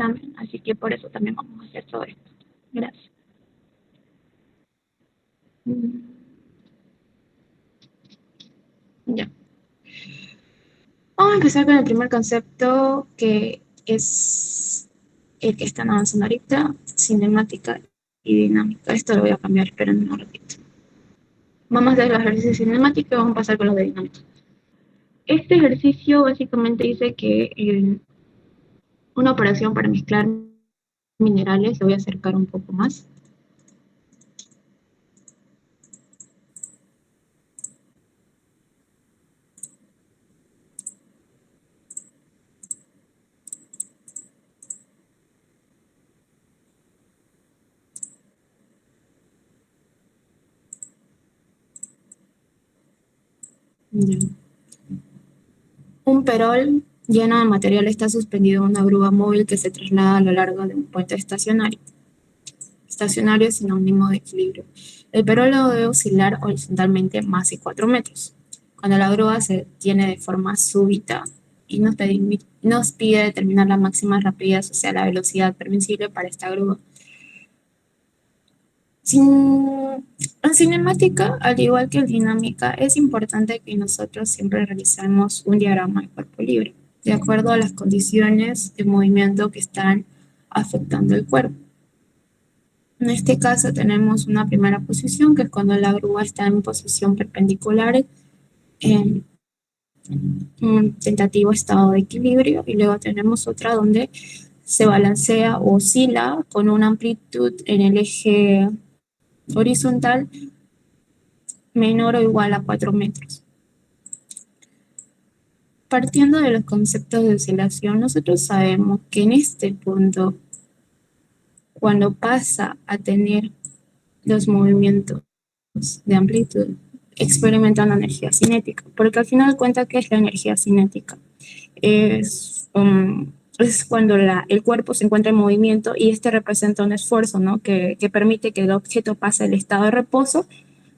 examen, así que por eso también vamos a hacer todo esto. Gracias. Mm, Ya. Vamos a empezar con el primer concepto, que es el que están avanzando ahorita, cinemática y dinámica. Esto lo voy a cambiar, pero no lo repito. Vamos de los ejercicios cinemáticos y vamos a pasar con los de dinámica. Este ejercicio básicamente dice que una operación para mezclar minerales, lo voy a acercar un poco más. Un perol lleno de material está suspendido en una grúa móvil que se traslada a lo largo de un puente estacionario. Estacionario es sinónimo de equilibrio. El perol debe oscilar horizontalmente más de 4 metros. Cuando la grúa se detiene de forma súbita y nos pide determinar la máxima rapidez, o sea, la velocidad permisible para esta grúa. En cinemática, al igual que en dinámica, es importante que nosotros siempre realizemos un diagrama de cuerpo libre, de acuerdo a las condiciones de movimiento que están afectando el cuerpo. En este caso tenemos una primera posición, que es cuando la grúa está en posición perpendicular en un tentativo estado de equilibrio, y luego tenemos otra donde se balancea o oscila con una amplitud en el eje horizontal menor o igual a 4 metros. Partiendo de los conceptos de oscilación, nosotros sabemos que en este punto, cuando pasa a tener los movimientos de amplitud, experimenta una energía cinética, porque al final cuenta que es la energía cinética. Es cuando el cuerpo se encuentra en movimiento y este representa un esfuerzo, ¿no? que permite que el objeto pase del estado de reposo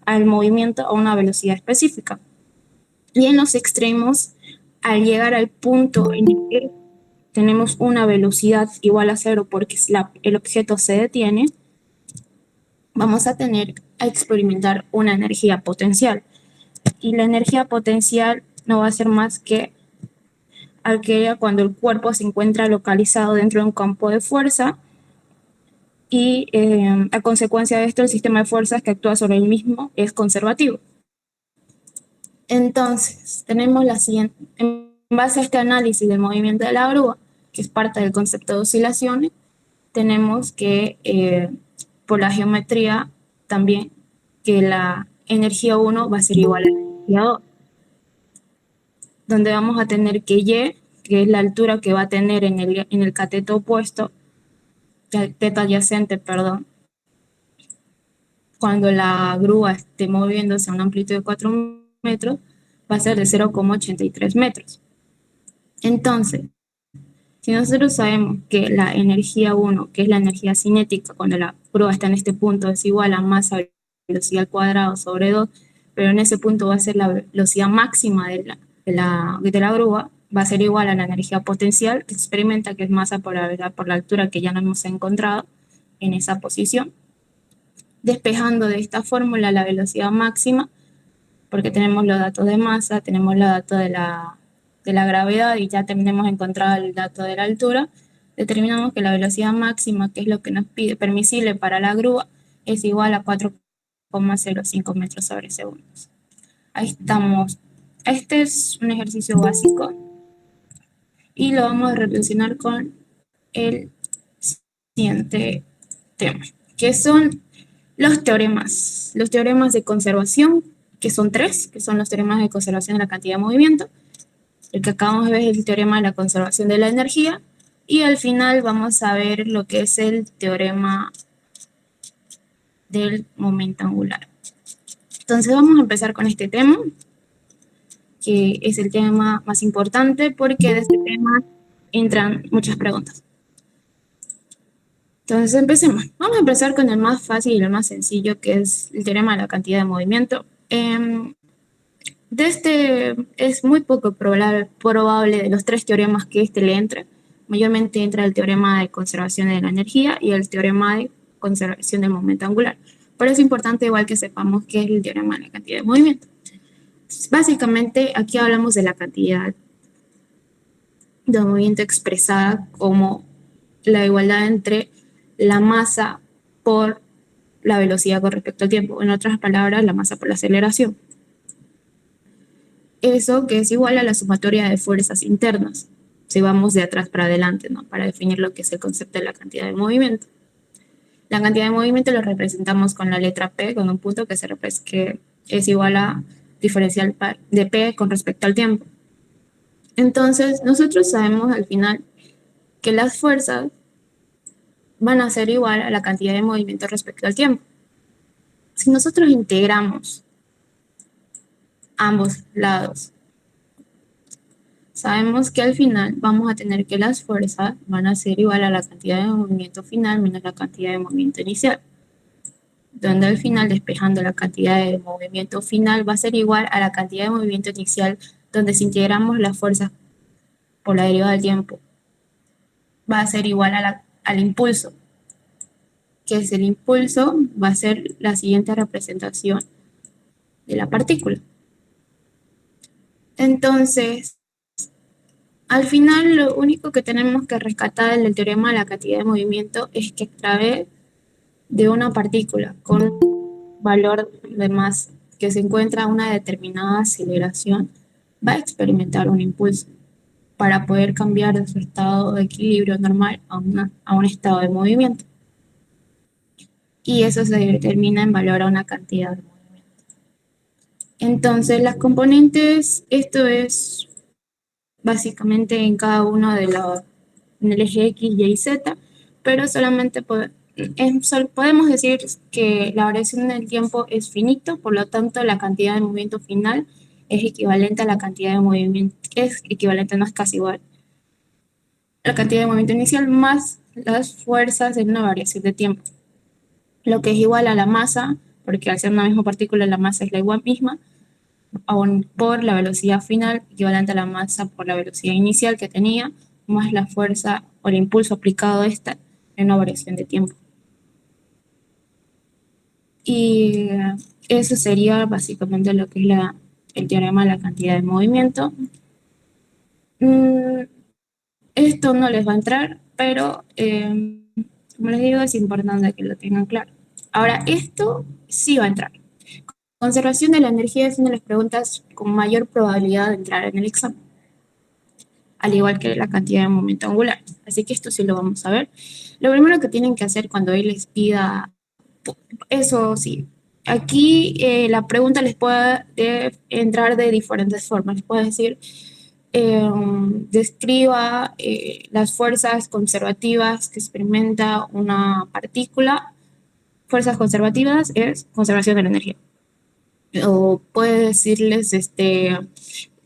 al movimiento a una velocidad específica. Y en los extremos, al llegar al punto en el que tenemos una velocidad igual a cero porque el objeto se detiene, vamos a tener a experimentar una energía potencial. Y la energía potencial no va a ser más que aquella cuando el cuerpo se encuentra localizado dentro de un campo de fuerza y a consecuencia de esto el sistema de fuerzas que actúa sobre el mismo es conservativo. Entonces, tenemos la siguiente, en base a este análisis del movimiento de la grúa, que es parte del concepto de oscilaciones, tenemos que, por la geometría, también que la energía 1 va a ser igual a la energía 2, donde vamos a tener que Y, que es la altura que va a tener en el cateto opuesto, cateto adyacente, perdón, cuando la grúa esté moviéndose a una amplitud de 4 metros, va a ser de 0,83 metros. Entonces, si nosotros sabemos que la energía 1, que es la energía cinética, cuando la grúa está en este punto, es igual a masa velocidad al cuadrado sobre 2, pero en ese punto va a ser la velocidad máxima de la grúa, va a ser igual a la energía potencial que experimenta, que es masa por la altura que ya no hemos encontrado en esa posición. Despejando de esta fórmula la velocidad máxima, porque tenemos los datos de masa, tenemos los datos de la gravedad y ya tenemos encontrado el dato de la altura, determinamos que la velocidad máxima, que es lo que nos pide permisible para la grúa, es igual a 4,05 metros sobre segundos. Ahí estamos. Este es un ejercicio básico y lo vamos a relacionar con el siguiente tema, que son los teoremas de conservación, que son 3, que son los teoremas de conservación de la cantidad de movimiento. El que acabamos de ver es el teorema de la conservación de la energía, y al final vamos a ver lo que es el teorema del momento angular. Entonces vamos a empezar con este tema, que es el tema más importante porque de este tema entran muchas preguntas. Entonces empecemos. Vamos a empezar con el más fácil y el más sencillo, que es el teorema de la cantidad de movimiento. De este es muy poco probable de los 3 teoremas que le entre. mayormente entra el teorema de conservación de la energía y el teorema de conservación del momento angular. Pero es importante igual que sepamos qué es el teorema de la cantidad de movimiento. Básicamente aquí hablamos de la cantidad de movimiento expresada como la igualdad entre la masa por la velocidad con respecto al tiempo. En otras palabras, la masa por la aceleración. Eso que es igual a la sumatoria de fuerzas internas, si vamos de atrás para adelante, ¿no? Para definir lo que es el concepto de la cantidad de movimiento. La cantidad de movimiento lo representamos con la letra P, con un punto que es igual a diferencial de P con respecto al tiempo. Entonces, nosotros sabemos al final que las fuerzas van a ser igual a la cantidad de movimiento respecto al tiempo. Si nosotros integramos ambos lados, sabemos que al final vamos a tener que las fuerzas van a ser igual a la cantidad de movimiento final menos la cantidad de movimiento inicial, donde al final, despejando la cantidad de movimiento final, va a ser igual a la cantidad de movimiento inicial, donde si integramos las fuerzas por la derivada del tiempo, va a ser igual al impulso, que es el impulso, va a ser la siguiente representación de la partícula. Entonces, al final lo único que tenemos que rescatar del teorema de la cantidad de movimiento es que a través de una partícula con un valor de masa que se encuentra a una determinada aceleración, va a experimentar un impulso para poder cambiar de su estado de equilibrio normal a un estado de movimiento. Y eso se determina en valor a una cantidad de movimiento. Entonces, las componentes, esto es básicamente en cada uno de los, en el eje X, Y y Z, pero solamente podemos decir que la variación del tiempo es finito, por lo tanto la cantidad de movimiento final es equivalente a la cantidad de movimiento, es equivalente, no es casi igual, la cantidad de movimiento inicial más las fuerzas en una variación de tiempo, lo que es igual a la masa, porque al ser una misma partícula la masa es la igual misma, aún por la velocidad final equivalente a la masa por la velocidad inicial que tenía, más la fuerza o el impulso aplicado a esta en una variación de tiempo. Y eso sería básicamente lo que es el teorema de la cantidad de movimiento. Esto no les va a entrar, pero como les digo, es importante que lo tengan claro. Ahora, esto sí va a entrar. Conservación de la energía es una de las preguntas con mayor probabilidad de entrar en el examen, al igual que la cantidad de momento angular. Así que esto sí lo vamos a ver. Lo primero que tienen que hacer cuando él les pida, eso sí, aquí la pregunta les puede entrar de diferentes formas. Les puede decir, describa las fuerzas conservativas que experimenta una partícula. Fuerzas conservativas es conservación de la energía. O puede decirles,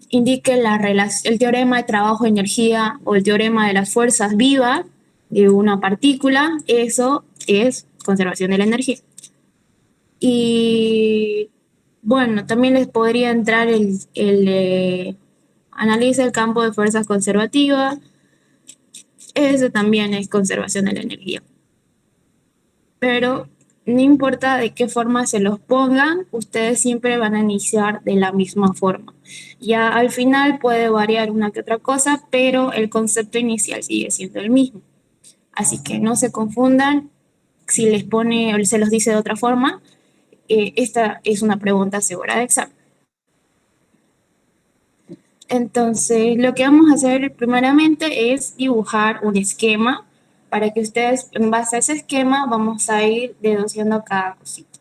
indique el teorema de trabajo-energía o el teorema de las fuerzas vivas de una partícula, eso es conservación de la energía. Y bueno, también les podría entrar analiza el campo de fuerzas conservativas, eso también es conservación de la energía. Pero no importa de qué forma se los pongan, ustedes siempre van a iniciar de la misma forma. Ya al final puede variar una que otra cosa, pero el concepto inicial sigue siendo el mismo. Así que no se confundan si les pone o se los dice de otra forma. Esta es una pregunta segura de examen. Entonces, lo que vamos a hacer primeramente es dibujar un esquema para que ustedes, en base a ese esquema, vamos a ir deduciendo cada cosita.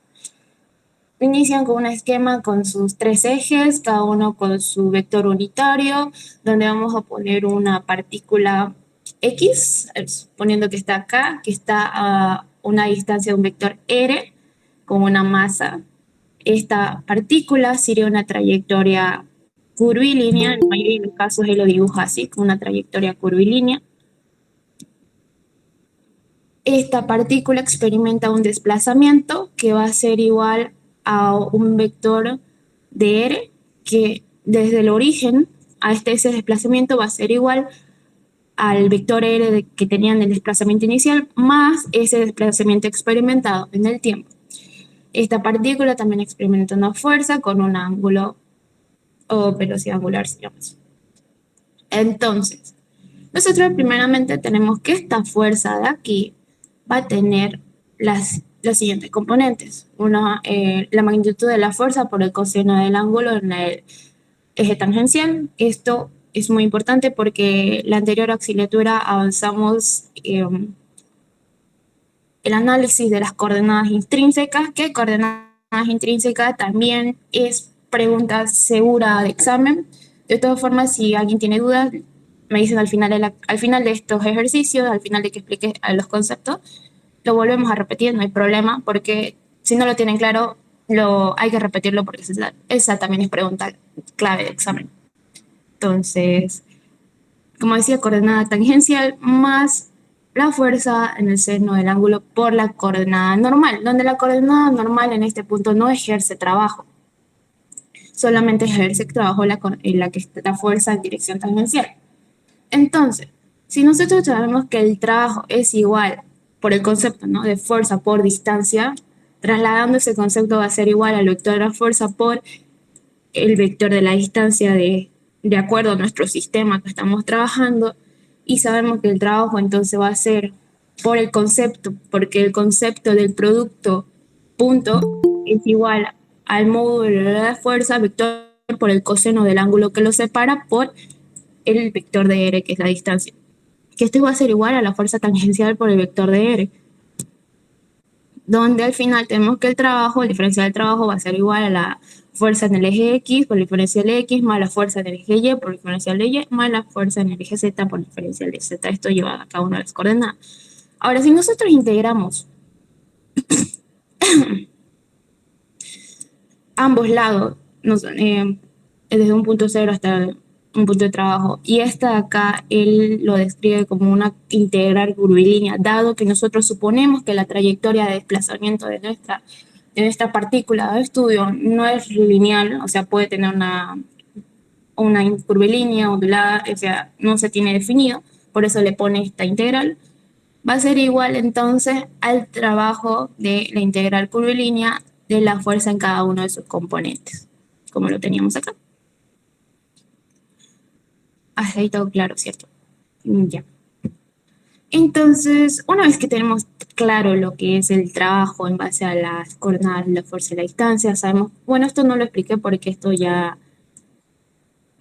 Inician con un esquema con sus tres ejes, cada uno con su vector unitario, donde vamos a poner una partícula X, suponiendo que está acá, que está a una distancia de un vector R, con una masa. Esta partícula sería una trayectoria curvilínea, en la mayoría de los casos él lo dibuja así, con una trayectoria curvilínea. Esta partícula experimenta un desplazamiento que va a ser igual a un vector de R, que desde el origen a ese desplazamiento va a ser igual al vector que tenían el desplazamiento inicial más ese desplazamiento experimentado en el tiempo. Esta partícula también experimenta una fuerza con un ángulo o velocidad angular, se llama así. Entonces, nosotros primeramente tenemos que esta fuerza de aquí va a tener los siguientes componentes. Una, la magnitud de la fuerza por el coseno del ángulo en el eje tangencial. Esto es muy importante porque la anterior auxiliatura avanzamos el análisis de las coordenadas intrínsecas, que coordenadas intrínsecas también es pregunta segura de examen. De todas formas, si alguien tiene dudas, me dicen al final de estos ejercicios, al final de que explique los conceptos, lo volvemos a repetir, no hay problema, porque si no lo tienen claro, hay que repetirlo porque esa también es pregunta clave de examen. Entonces, como decía, coordenada tangencial más la fuerza en el seno del ángulo por la coordenada normal, donde la coordenada normal en este punto no ejerce trabajo, solamente ejerce trabajo en la que está la fuerza en dirección tangencial. Entonces, si nosotros sabemos que el trabajo es igual por el concepto, ¿no?, de fuerza por distancia, trasladando ese concepto va a ser igual al vector de la fuerza por el vector de la distancia de acuerdo a nuestro sistema que estamos trabajando, y sabemos que el trabajo entonces va a ser por el concepto, porque el concepto del producto punto es igual al módulo de la fuerza vector por el coseno del ángulo que lo separa por el vector de R, que es la distancia. Que esto va a ser igual a la fuerza tangencial por el vector de R, donde al final tenemos que el diferencial del trabajo va a ser igual a la fuerza en el eje X por el diferencial de X más la fuerza en el eje Y por el diferencial de Y más la fuerza en el eje Z por el diferencial de Z. Esto lleva a cada una de las coordenadas. Ahora, si nosotros integramos ambos lados, desde un punto cero hasta un punto de trabajo, y esta de acá él lo describe como una integral curvilínea, dado que nosotros suponemos que la trayectoria de desplazamiento de nuestra partícula de estudio no es lineal, o sea, puede tener una curvilínea ondulada, o sea, no se tiene definido, por eso le pone esta integral. Va a ser igual entonces al trabajo de la integral curvilínea de la fuerza en cada uno de sus componentes, como lo teníamos acá. Hasta ahí todo claro, ¿cierto? Ya. Entonces, una vez que tenemos claro lo que es el trabajo en base a las coordenadas, la fuerza y la distancia, sabemos, bueno, esto no lo expliqué porque esto ya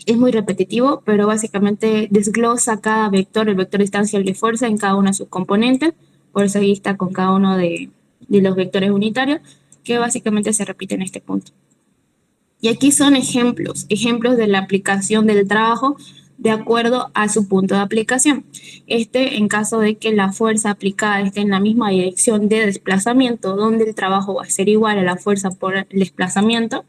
es muy repetitivo, pero básicamente desglosa cada vector, el vector distancia y el de fuerza en cada uno de sus componentes, por eso ahí está con cada uno de los vectores unitarios, que básicamente se repite en este punto. Y aquí son ejemplos de la aplicación del trabajo de acuerdo a su punto de aplicación. En caso de que la fuerza aplicada esté en la misma dirección de desplazamiento, donde el trabajo va a ser igual a la fuerza por el desplazamiento,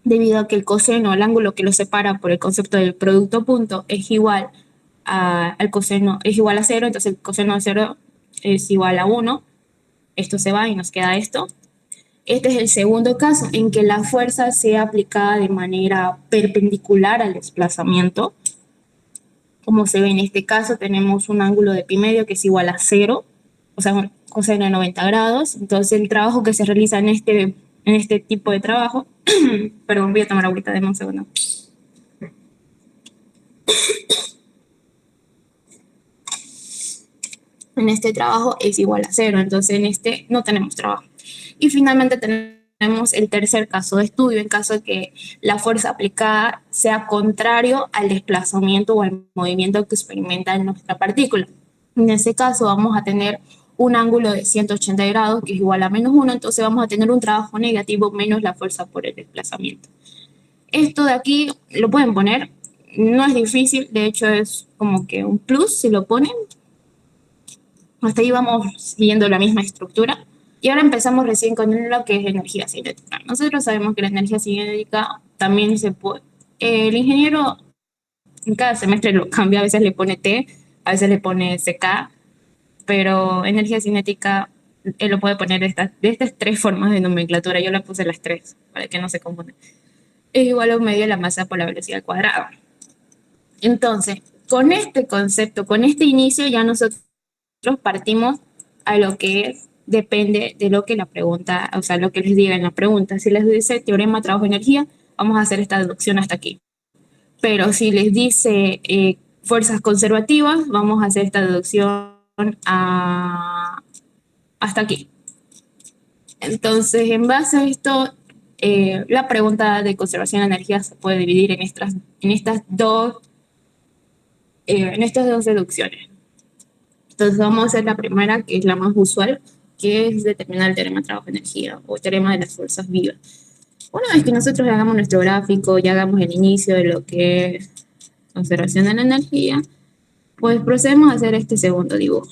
debido a que el coseno, el ángulo que lo separa por el concepto del producto punto, es igual al coseno, es igual a 0, entonces el coseno de 0 es igual a 1. Esto se va y nos queda esto. Este es el segundo caso en que la fuerza sea aplicada de manera perpendicular al desplazamiento. Como se ve en este caso, tenemos un ángulo de pi medio que es igual a 0, o sea, un coseno de 90 grados. Entonces, el trabajo que se realiza en este tipo de trabajo, perdón, voy a tomar agüita, denme un segundo. En este trabajo es igual a 0, entonces en este no tenemos trabajo. Y finalmente tenemos el tercer caso de estudio, en caso de que la fuerza aplicada sea contrario al desplazamiento o al movimiento que experimenta nuestra partícula. En ese caso vamos a tener un ángulo de 180 grados que es igual a -1, entonces vamos a tener un trabajo negativo menos la fuerza por el desplazamiento. Esto de aquí lo pueden poner, no es difícil, de hecho es como que un plus si lo ponen. Hasta ahí vamos siguiendo la misma estructura. Y ahora empezamos recién con lo que es energía cinética. Nosotros sabemos que la energía cinética también se puede... El ingeniero en cada semestre lo cambia, a veces le pone T, a veces le pone CK, pero energía cinética él lo puede poner de estas tres formas de nomenclatura. Yo la puse las tres, para que no se confundan. Es igual a un medio de la masa por la velocidad al cuadrado. Entonces, con este concepto, con este inicio, ya nosotros partimos a lo que depende de lo que la pregunta, o sea, lo que les diga en la pregunta. Si les dice teorema trabajo-energía, vamos a hacer esta deducción hasta aquí. Pero si les dice fuerzas conservativas, vamos a hacer esta deducción hasta aquí. Entonces, en base a esto, la pregunta de conservación de energía se puede dividir en estas dos deducciones. Entonces, vamos a hacer la primera, que es la más usual, que es determinar el teorema de trabajo-energía o teorema de las fuerzas vivas. Una vez que nosotros hagamos nuestro gráfico y hagamos el inicio de lo que es conservación de la energía, pues procedemos a hacer este segundo dibujo,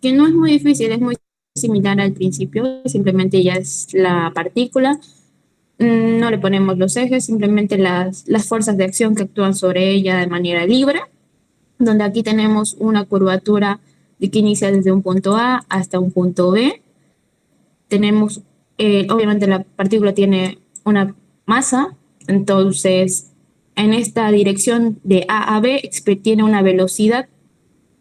que no es muy difícil, es muy similar al principio, simplemente ya es la partícula. No le ponemos los ejes, simplemente las fuerzas de acción que actúan sobre ella de manera libre, donde aquí tenemos una curvatura de que inicia desde un punto A hasta un punto B. Tenemos, obviamente la partícula tiene una masa, entonces en esta dirección de A a B tiene una velocidad.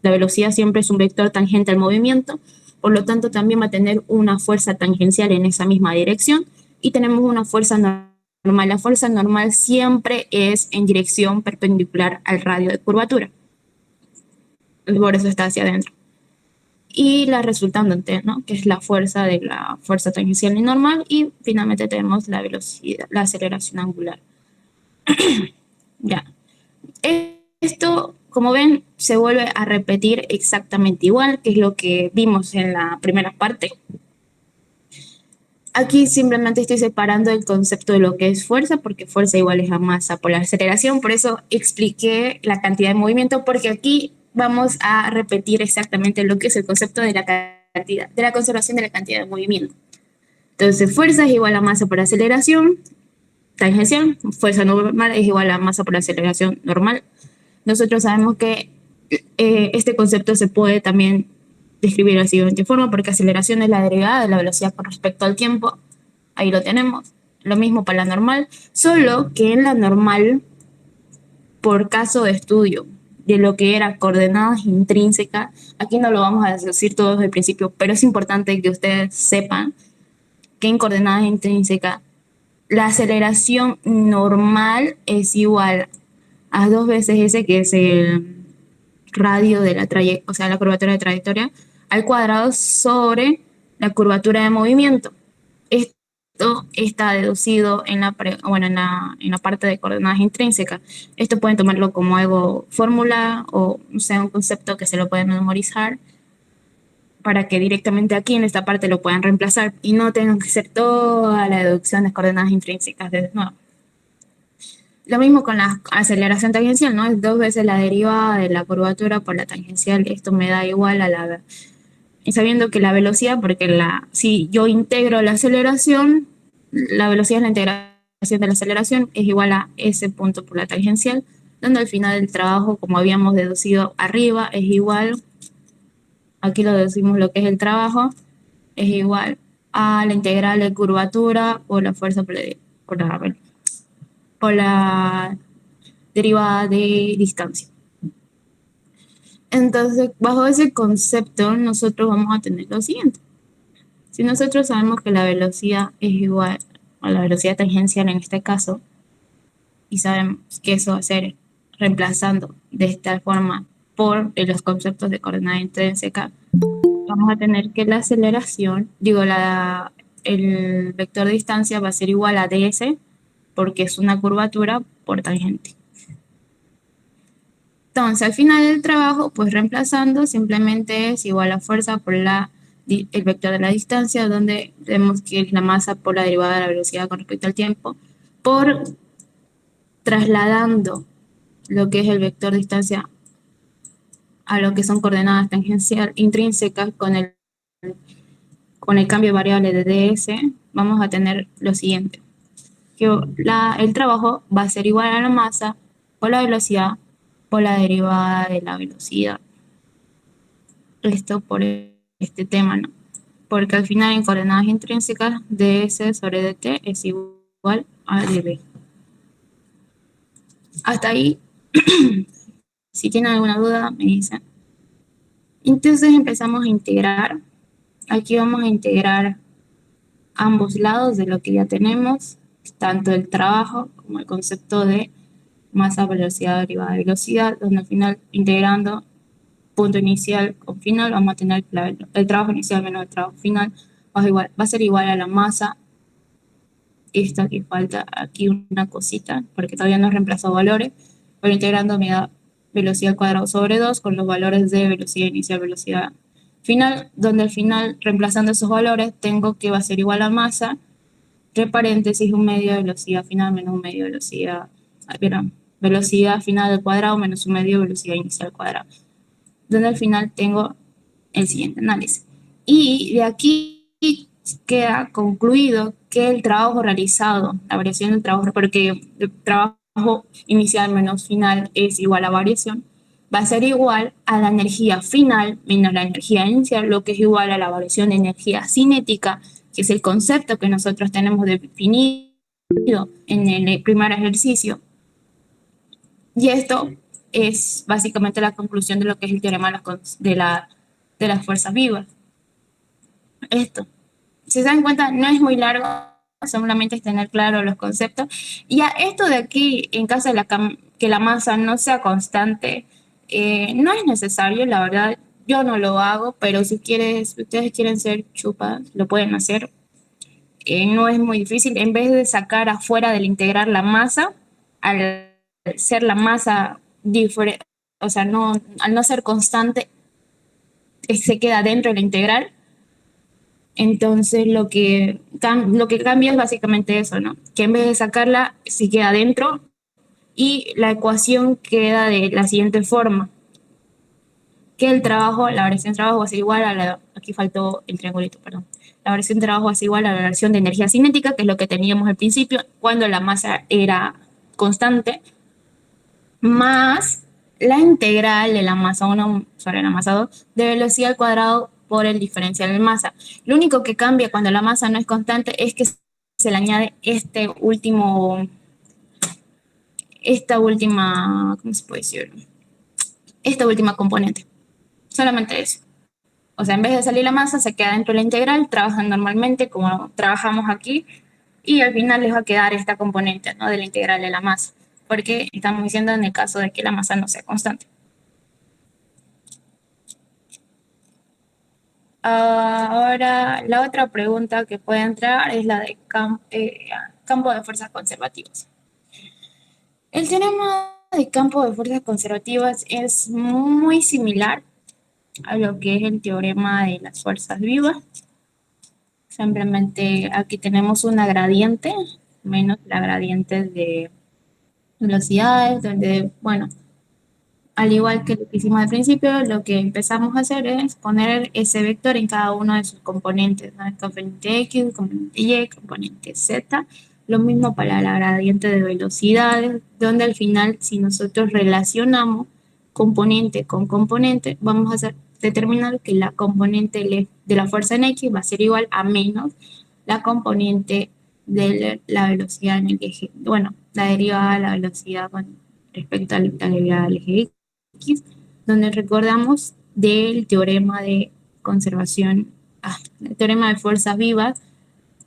La velocidad siempre es un vector tangente al movimiento, por lo tanto también va a tener una fuerza tangencial en esa misma dirección y tenemos una fuerza normal. La fuerza normal siempre es en dirección perpendicular al radio de curvatura, por eso está hacia adentro. Y la resultante, ¿no? Que es la fuerza de la fuerza tangencial y normal, y finalmente tenemos la velocidad, la aceleración angular. Ya. Esto, como ven, se vuelve a repetir exactamente igual, que es lo que vimos en la primera parte. Aquí simplemente estoy separando el concepto de lo que es fuerza, porque fuerza igual es a masa por la aceleración, por eso expliqué la cantidad de movimiento, porque aquí vamos a repetir exactamente lo que es el concepto de la cantidad, de la conservación de la cantidad de movimiento. Entonces, fuerza es igual a masa por aceleración tangencial, fuerza normal es igual a masa por aceleración normal. Nosotros sabemos que este concepto se puede también describir de la siguiente forma, porque aceleración es la derivada de la velocidad con respecto al tiempo. Ahí lo tenemos. Lo mismo para la normal, solo que en la normal, por caso de estudio de lo que era coordenadas intrínsecas, aquí no lo vamos a decir todo desde el principio, pero es importante que ustedes sepan que en coordenadas intrínsecas la aceleración normal es igual a 2 veces S, que es el radio de la trayectoria, o sea, la curvatura de trayectoria, al cuadrado sobre la curvatura de movimiento. Esto está deducido en la parte de coordenadas intrínsecas. Esto pueden tomarlo como algo fórmula o sea, un concepto que se lo pueden memorizar para que directamente aquí en esta parte lo puedan reemplazar y no tengan que hacer toda la deducción de coordenadas intrínsecas de nuevo. Lo mismo con la aceleración tangencial, ¿no? Es 2 veces la derivada de la curvatura por la tangencial. Esto me da igual a la... Y sabiendo que la velocidad, porque si yo integro la aceleración, la velocidad es la integración de la aceleración, es igual a ese punto por la tangencial, donde al final del trabajo, como habíamos deducido arriba, es igual, aquí lo deducimos lo que es el trabajo, es igual a la integral de curvatura por la fuerza por la derivada de distancia. Entonces, bajo ese concepto, nosotros vamos a tener lo siguiente. Si nosotros sabemos que la velocidad es igual a la velocidad tangencial en este caso, y sabemos que eso va a ser reemplazando de esta forma por los conceptos de coordenada intrínseca, vamos a tener que la aceleración, el vector de distancia va a ser igual a ds, porque es una curvatura por tangente. Entonces, al final del trabajo, pues reemplazando, simplemente es igual a fuerza por el vector de la distancia, donde vemos que es la masa por la derivada de la velocidad con respecto al tiempo, por trasladando lo que es el vector de distancia a lo que son coordenadas tangencial intrínsecas con el cambio de variable de ds, vamos a tener lo siguiente, que el trabajo va a ser igual a la masa por la velocidad por la derivada de la velocidad. Esto por este tema, ¿no? Porque al final en coordenadas intrínsecas ds sobre dt es igual a dv. Hasta ahí Si tienen alguna duda, me dicen. Entonces empezamos a integrar. Aquí vamos a integrar ambos lados de lo que ya tenemos, tanto el trabajo como el concepto de masa, velocidad, derivada de velocidad, donde al final integrando punto inicial con final vamos a tener el trabajo inicial menos el trabajo final va a ser igual a la masa. Esta que falta aquí una cosita, porque todavía no he reemplazado valores, pero integrando me da velocidad al cuadrado sobre 2 con los valores de velocidad inicial, velocidad final, donde al final, reemplazando esos valores, tengo que va a ser igual a masa, entre paréntesis, un medio de velocidad final menos un medio de velocidad, perdón, velocidad final al cuadrado menos un medio de velocidad inicial al cuadrado, donde al final tengo el siguiente análisis. Y de aquí queda concluido que el trabajo realizado, la variación del trabajo, porque el trabajo inicial menos final es igual a variación, va a ser igual a la energía final menos la energía inicial, lo que es igual a la variación de energía cinética, que es el concepto que nosotros tenemos definido en el primer ejercicio. Y esto es básicamente la conclusión de lo que es el teorema de las fuerzas vivas. Esto, si se dan cuenta, no es muy largo, solamente es tener claro los conceptos. Y a esto de aquí, en caso de que la masa no sea constante, no es necesario, la verdad, yo no lo hago, pero si ustedes quieren ser chupas, lo pueden hacer. No es muy difícil, en vez de sacar afuera del integrar la masa, al ser la masa diferente, o sea, al no ser constante, se queda dentro de la integral. Entonces lo que cambia es básicamente eso, ¿no? Que en vez de sacarla, se queda dentro y la ecuación queda de la siguiente forma, que la variación de trabajo va a ser igual aquí faltó el triangulito, perdón. La variación de trabajo va a ser igual a la variación de energía cinética, que es lo que teníamos al principio, cuando la masa era constante, más la integral de la masa 1 sobre la masa 2 de velocidad al cuadrado por el diferencial de masa. Lo único que cambia cuando la masa no es constante es que se le añade ¿cómo se puede decir? Esta última componente. Solamente eso. O sea, en vez de salir la masa, se queda dentro de la integral, trabajan normalmente como trabajamos aquí, y al final les va a quedar esta componente, ¿no? De la integral de la masa, porque estamos diciendo en el caso de que la masa no sea constante. Ahora, la otra pregunta que puede entrar es la de campo de fuerzas conservativas. El teorema de campo de fuerzas conservativas es muy similar a lo que es el teorema de las fuerzas vivas. Simplemente aquí tenemos una gradiente, menos la gradiente de velocidades, donde, bueno, al igual que lo que hicimos al principio, lo que empezamos a hacer es poner ese vector en cada uno de sus componentes, ¿no? El componente X, componente Y, componente Z. Lo mismo para la gradiente de velocidades, donde al final, si nosotros relacionamos componente con componente, vamos a determinar que la componente de la fuerza en X va a ser igual a menos la componente de la velocidad en el eje. Bueno, la derivada de la velocidad con respecto a la derivada del eje X, donde recordamos del teorema de conservación, el teorema de fuerzas vivas.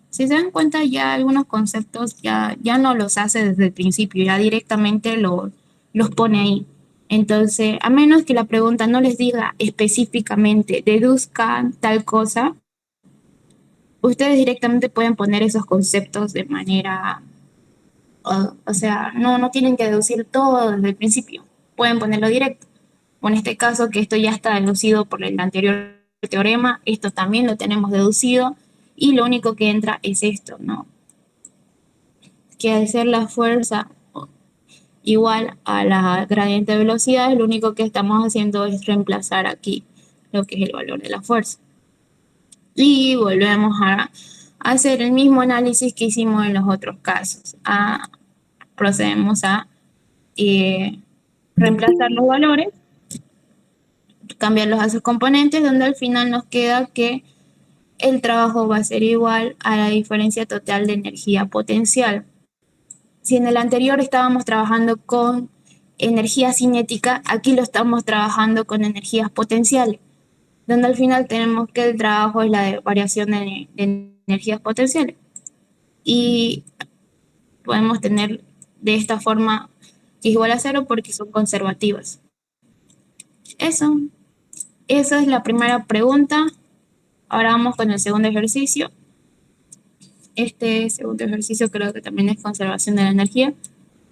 Si se dan cuenta, ya algunos conceptos ya no los hace desde el principio, ya directamente los pone ahí. Entonces, a menos que la pregunta no les diga específicamente, deduzcan tal cosa, ustedes directamente pueden poner esos conceptos de manera, o sea, no tienen que deducir todo desde el principio, pueden ponerlo directo. O en este caso, que esto ya está deducido por el anterior teorema, esto también lo tenemos deducido, y lo único que entra es esto, ¿no? Que al ser la fuerza igual a la gradiente de velocidad, lo único que estamos haciendo es reemplazar aquí lo que es el valor de la fuerza. Y volvemos a hacer el mismo análisis que hicimos en los otros casos. Procedemos a reemplazar los valores, cambiarlos a sus componentes, donde al final nos queda que el trabajo va a ser igual a la diferencia total de energía potencial. Si en el anterior estábamos trabajando con energía cinética, aquí lo estamos trabajando con energías potenciales, donde al final tenemos que el trabajo es la variación de energías potenciales. Y podemos tener de esta forma que es igual a cero porque son conservativas. Eso, esa es la primera pregunta. Ahora vamos con el segundo ejercicio. Este segundo ejercicio creo que también es conservación de la energía.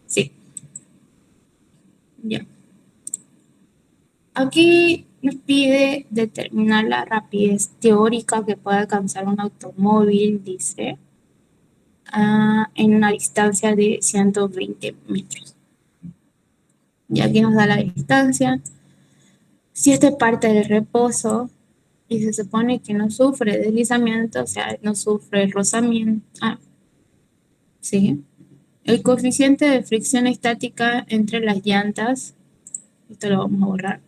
Sí, ya. Aquí nos pide determinar la rapidez teórica que puede alcanzar un automóvil, dice, en una distancia de 120 metros. Y aquí nos da la distancia. Si este parte del reposo y se supone que no sufre deslizamiento, o sea, no sufre rozamiento. Sí. El coeficiente de fricción estática entre las llantas, esto lo vamos a borrar.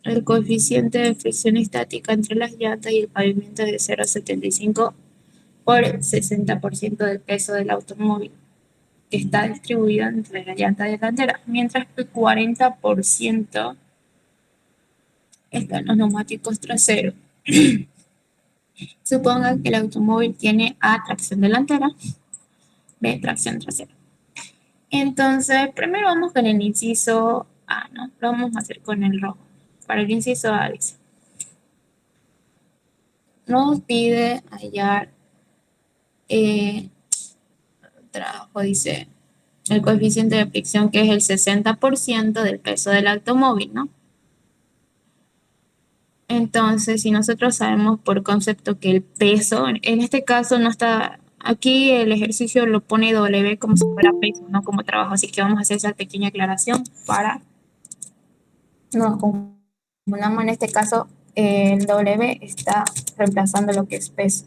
El coeficiente de fricción estática entre las llantas y el pavimento es de 0,75 por 60% del peso del automóvil, que está distribuido entre la llanta delantera, mientras que el 40% está en los neumáticos traseros. Suponga que el automóvil tiene A, tracción delantera, B, tracción trasera. Entonces, primero vamos con el inciso A, ¿no? Lo vamos a hacer con el rojo. Para el inciso A dice, nos pide hallar, trabajo, dice, el coeficiente de fricción que es el 60% del peso del automóvil, ¿no? Entonces, si nosotros sabemos por concepto que el peso, en este caso no está, aquí el ejercicio lo pone W como si fuera peso, no como trabajo, así que vamos a hacer esa pequeña aclaración para no confundamos. En este caso, el W está reemplazando lo que es peso,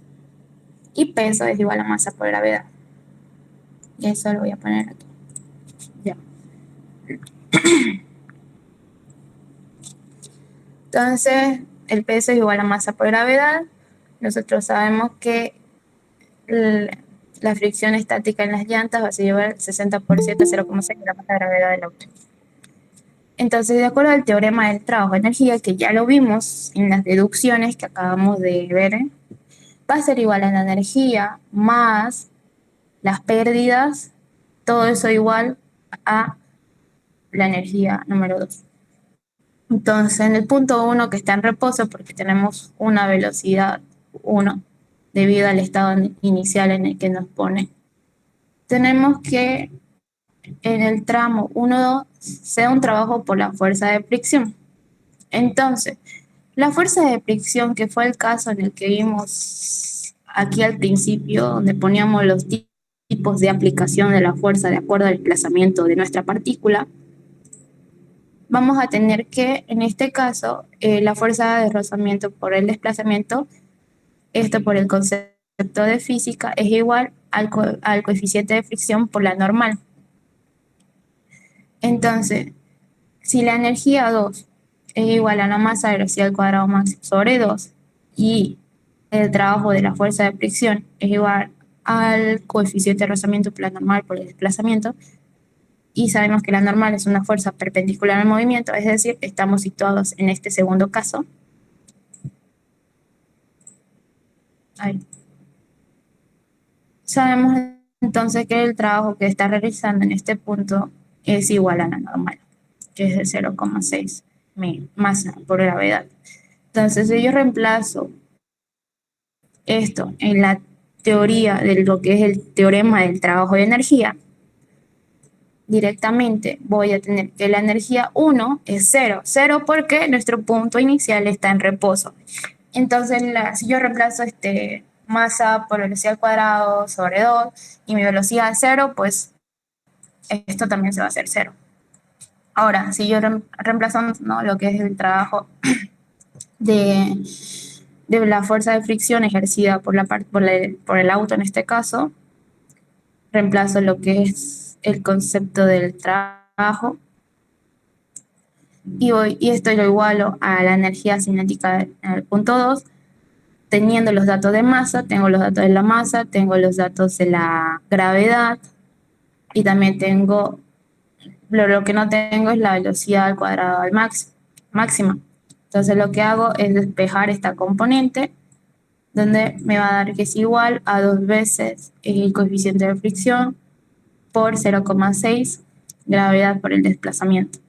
y peso es igual a masa por gravedad. Y eso lo voy a poner aquí. Ya. Entonces, el peso es igual a masa por gravedad. Nosotros sabemos que la fricción estática en las llantas va a ser igual al 60% a 0,6 de la masa de gravedad del auto. Entonces, de acuerdo al teorema del trabajo de energía, que ya lo vimos en las deducciones que acabamos de ver, va a ser igual a la energía más las pérdidas, todo eso igual a la energía número 2. Entonces, en el punto 1 que está en reposo, porque tenemos una velocidad 1 debido al estado inicial en el que nos pone, tenemos que en el tramo 1 sea un trabajo por la fuerza de fricción. Entonces, la fuerza de fricción, que fue el caso en el que vimos aquí al principio, donde poníamos los tipos de aplicación de la fuerza de acuerdo al desplazamiento de nuestra partícula, vamos a tener que, en este caso, la fuerza de rozamiento por el desplazamiento, esto por el concepto de física, es igual al coeficiente de fricción por la normal. Entonces, si la energía 2 es igual a la masa de velocidad al cuadrado máximo sobre 2 y el trabajo de la fuerza de fricción es igual al coeficiente de rozamiento por la normal por el desplazamiento, y sabemos que la normal es una fuerza perpendicular al movimiento, es decir, estamos situados en este segundo caso. Ahí. Sabemos entonces que el trabajo que está realizando en este punto es igual a la normal, que es de 0,6 masa por gravedad. Entonces, si yo reemplazo esto en la teoría de lo que es el teorema del trabajo de energía, directamente voy a tener que la energía 1 es 0. 0 porque nuestro punto inicial está en reposo. Entonces, si yo reemplazo masa por velocidad al cuadrado sobre 2 y mi velocidad es 0, pues esto también se va a hacer 0. Ahora, si yo reemplazo, ¿no?, lo que es el trabajo de la fuerza de fricción ejercida por el auto en este caso, reemplazo lo que es el concepto del trabajo y esto lo igualo a la energía cinética en el punto 2, teniendo los datos de masa, tengo los datos de la masa, tengo los datos de la gravedad, y también tengo, lo que no tengo es la velocidad al cuadrado al máxima. Entonces lo que hago es despejar esta componente, donde me va a dar que es igual a 2 veces el coeficiente de fricción por 0,6 gravedad por el desplazamiento.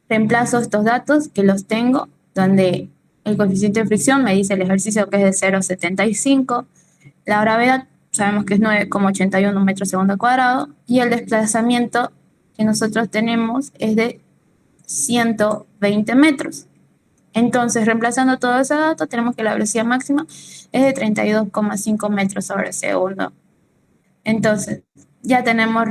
Reemplazo estos datos que los tengo, donde el coeficiente de fricción me dice el ejercicio que es de 0,75, la gravedad sabemos que es 9,81 metros segundo cuadrado y el desplazamiento que nosotros tenemos es de 120 metros. Entonces, reemplazando todo ese dato, tenemos que la velocidad máxima es de 32,5 metros sobre segundo. Entonces, ya tenemos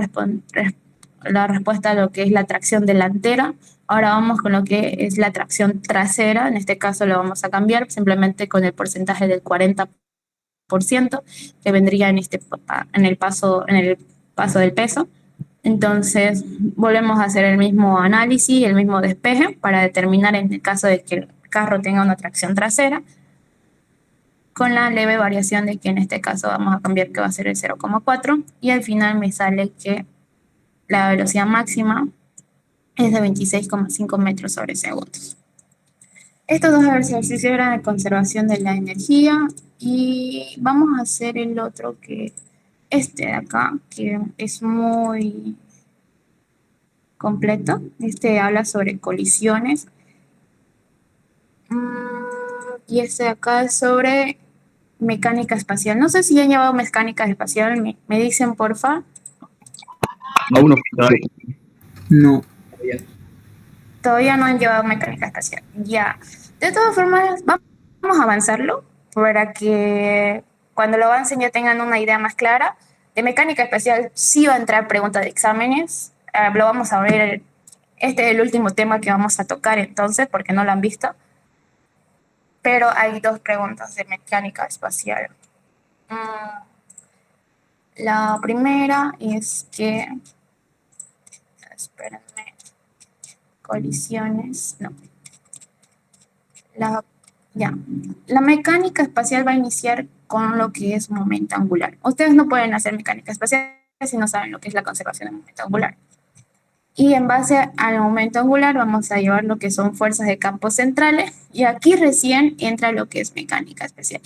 la respuesta a lo que es la tracción delantera. Ahora vamos con lo que es la tracción trasera. En este caso lo vamos a cambiar simplemente con el porcentaje del 40% que vendría en el paso del peso. Entonces, volvemos a hacer el mismo análisis, el mismo despeje para determinar en el caso de que el carro tenga una tracción trasera, con la leve variación de que en este caso vamos a cambiar que va a ser el 0,4 y al final me sale que la velocidad máxima es de 26,5 metros sobre segundos. Estos dos ejercicios eran de conservación de la energía y vamos a hacer el otro que este de acá, que es muy completo. Este habla sobre colisiones. Y este de acá es sobre mecánica espacial. No sé si han llevado mecánica espacial, me dicen porfa. Aún no, todavía. No. Todavía no han llevado mecánica espacial. Ya. De todas formas, vamos a avanzarlo para que cuando lo avancen ya tengan una idea más clara. De mecánica espacial sí va a entrar pregunta de exámenes. Lo vamos a ver. Este es el último tema que vamos a tocar entonces, porque no lo han visto. Pero hay 2 preguntas de mecánica espacial. La primera es que, espérenme, colisiones, no. Ya. La mecánica espacial va a iniciar con lo que es momento angular. Ustedes no pueden hacer mecánica espacial si no saben lo que es la conservación del momento angular. Y en base al momento angular vamos a llevar lo que son fuerzas de campo centrales y aquí recién entra lo que es mecánica espacial.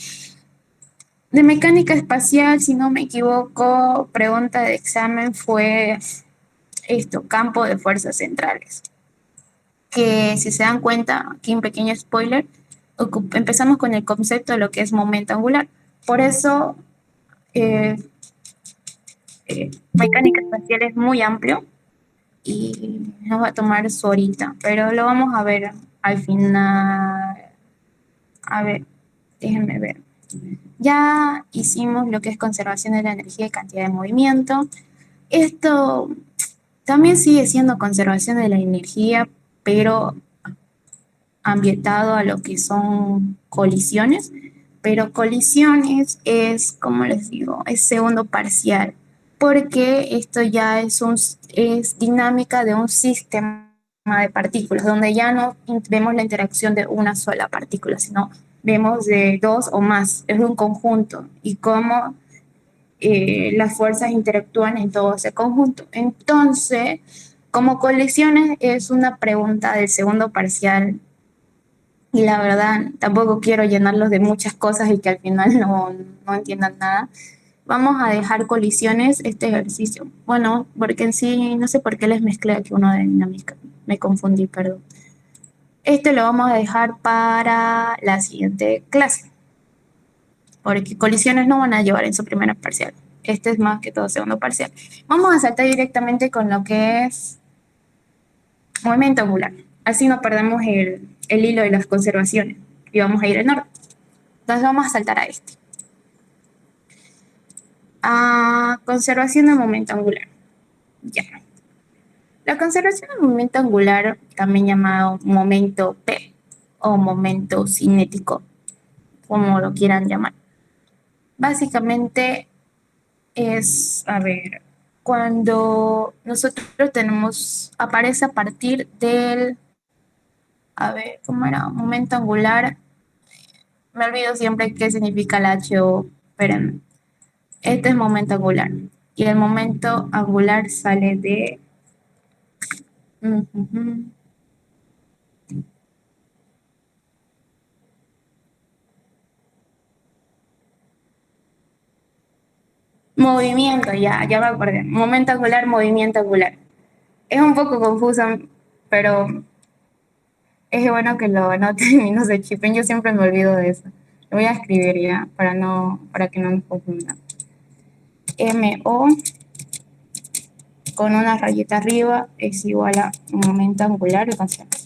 De mecánica espacial, si no me equivoco, pregunta de examen fue esto, campo de fuerzas centrales. Que si se dan cuenta, aquí un pequeño spoiler, empezamos con el concepto de lo que es momento angular. Por eso, mecánica espacial es muy amplio y nos va a tomar su horita, pero lo vamos a ver al final. A ver, déjenme ver. Ya hicimos lo que es conservación de la energía y cantidad de movimiento. Esto también sigue siendo conservación de la energía, pero ambientado a lo que son colisiones, pero colisiones es, como les digo, es segundo parcial, porque esto ya es dinámica de un sistema de partículas, donde ya no vemos la interacción de una sola partícula, sino vemos de dos o más, es un conjunto, y cómo las fuerzas interactúan en todo ese conjunto. Entonces, como colisiones es una pregunta del segundo parcial y la verdad tampoco quiero llenarlos de muchas cosas y que al final no entiendan nada. Vamos a dejar colisiones este ejercicio. Bueno, porque en sí no sé por qué les mezclé aquí uno de dinámica. Me confundí, perdón. Este lo vamos a dejar para la siguiente clase, porque colisiones no van a llevar en su primera parcial. Este es más que todo segundo parcial. Vamos a saltar directamente con lo que es movimiento angular. Así no perdemos el hilo de las conservaciones y vamos a ir en orden. Entonces vamos a saltar a este. Conservación del momento angular. Ya. La conservación del momento angular, también llamado momento P o momento cinético, como lo quieran llamar. Básicamente es, a ver, cuando nosotros aparece a partir del, a ver, ¿cómo era? Momento angular. Me olvido siempre qué significa el H o, espérenme. Este es momento angular. y el momento angular sale de... Movimiento, ya me acordé. Momento angular, movimiento angular. Es un poco confuso, pero es bueno que lo anoten y no se chipen. Yo siempre me olvido de eso. Lo voy a escribir ya para que no nos confunda. MO con una rayita arriba es igual a momento angular y constante.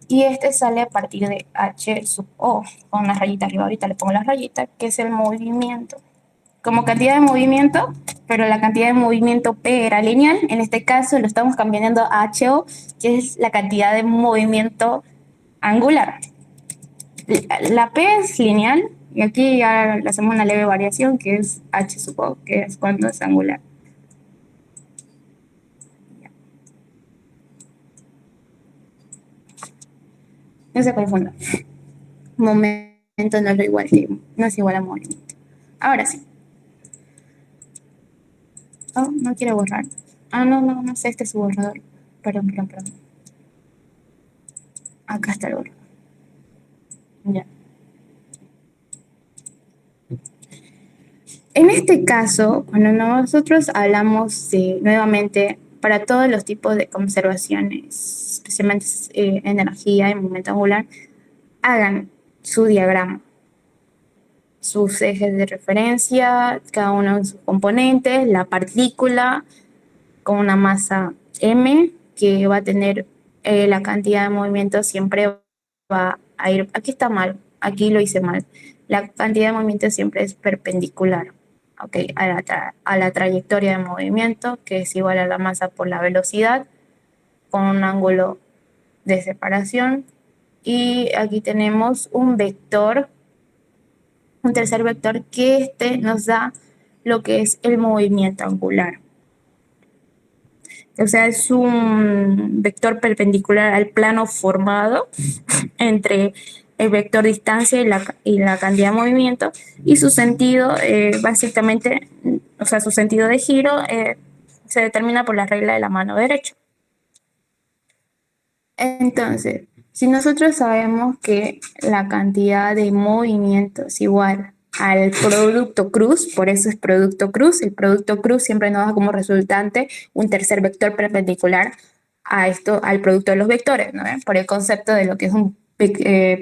Y este sale a partir de H sub O, con una rayita arriba. Ahorita le pongo la rayita, que es el movimiento. Como cantidad de movimiento, pero la cantidad de movimiento P era lineal. En este caso lo estamos cambiando a HO, que es la cantidad de movimiento angular. La P es lineal y aquí ya le hacemos una leve variación, que es H sub O, que es cuando es angular. No se confundan. Momento no es igual que, no es igual a movimiento. Ahora sí. Oh, no quiero borrar. Ah, no sé, este es su borrador. Perdón. Acá está el borrador. Ya. En este caso, cuando nosotros hablamos de, nuevamente, para todos los tipos de conservaciones, especialmente energía y momento angular, hagan su diagrama, sus ejes de referencia, cada uno de sus componentes, la partícula con una masa m que va a tener la cantidad de movimiento siempre va a ir, aquí está mal, aquí lo hice mal, la cantidad de movimiento siempre es perpendicular, okay, a la trayectoria de movimiento, que es igual a la masa por la velocidad, con un ángulo de separación. Y aquí tenemos un vector, un tercer vector, que nos da lo que es el movimiento angular. O sea, es un vector perpendicular al plano formado entre el vector distancia y la cantidad de movimiento, y su sentido, básicamente, o sea, su sentido de giro se determina por la regla de la mano derecha. Entonces, si nosotros sabemos que la cantidad de movimiento es igual al producto cruz, por eso es producto cruz, el producto cruz siempre nos da como resultante un tercer vector perpendicular a esto, al producto de los vectores, ¿no? Por el concepto de lo que es un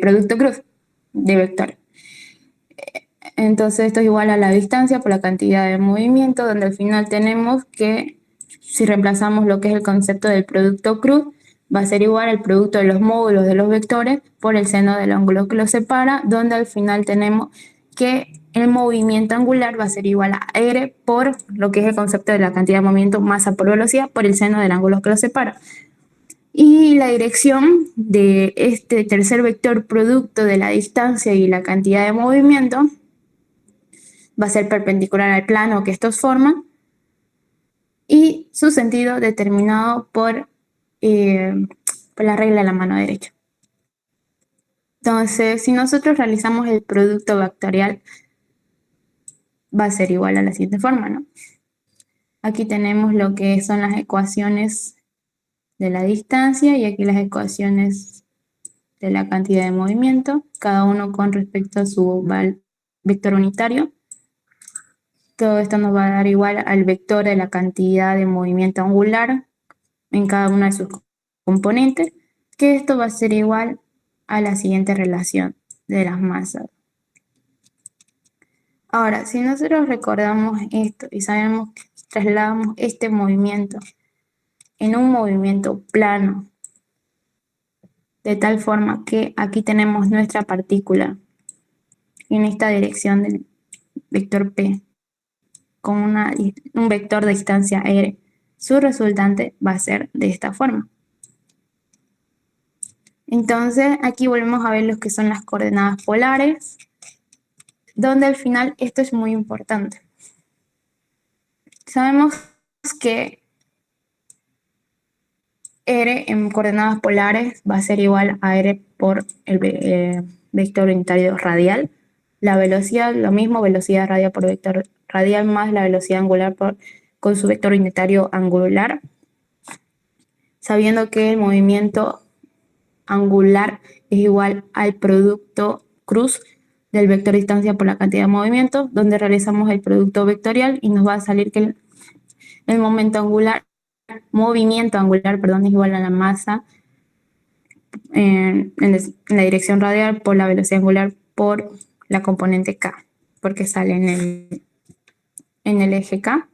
producto cruz de vectores. Entonces esto es igual a la distancia por la cantidad de movimiento, donde al final tenemos que, si reemplazamos lo que es el concepto del producto cruz, va a ser igual al producto de los módulos de los vectores por el seno del ángulo que los separa, donde al final tenemos que el movimiento angular va a ser igual a r por lo que es el concepto de la cantidad de movimiento masa por velocidad por el seno del ángulo que los separa. Y la dirección de este tercer vector producto de la distancia y la cantidad de movimiento va a ser perpendicular al plano que estos forman, y su sentido determinado por la regla de la mano derecha. Entonces, si nosotros realizamos el producto vectorial, va a ser igual a la siguiente forma, ¿no? Aquí tenemos lo que son las ecuaciones de la distancia y aquí las ecuaciones de la cantidad de movimiento, cada uno con respecto a su vector unitario. Todo esto nos va a dar igual al vector de la cantidad de movimiento angular en cada una de sus componentes, que esto va a ser igual a la siguiente relación de las masas. Ahora, si nosotros recordamos esto y sabemos que trasladamos este movimiento en un movimiento plano, de tal forma que aquí tenemos nuestra partícula en esta dirección del vector P, con un vector de distancia r, su resultante va a ser de esta forma. Entonces aquí volvemos a ver lo que son las coordenadas polares, donde al final esto es muy importante. Sabemos que r en coordenadas polares va a ser igual a r por el vector unitario radial, la velocidad, lo mismo, velocidad radial por vector radial más la velocidad angular con su vector unitario angular, sabiendo que el movimiento angular es igual al producto cruz del vector distancia por la cantidad de movimiento, donde realizamos el producto vectorial y nos va a salir que el movimiento angular, perdón, es igual a la masa en la dirección radial por la velocidad angular por la componente K, porque sale en el eje K.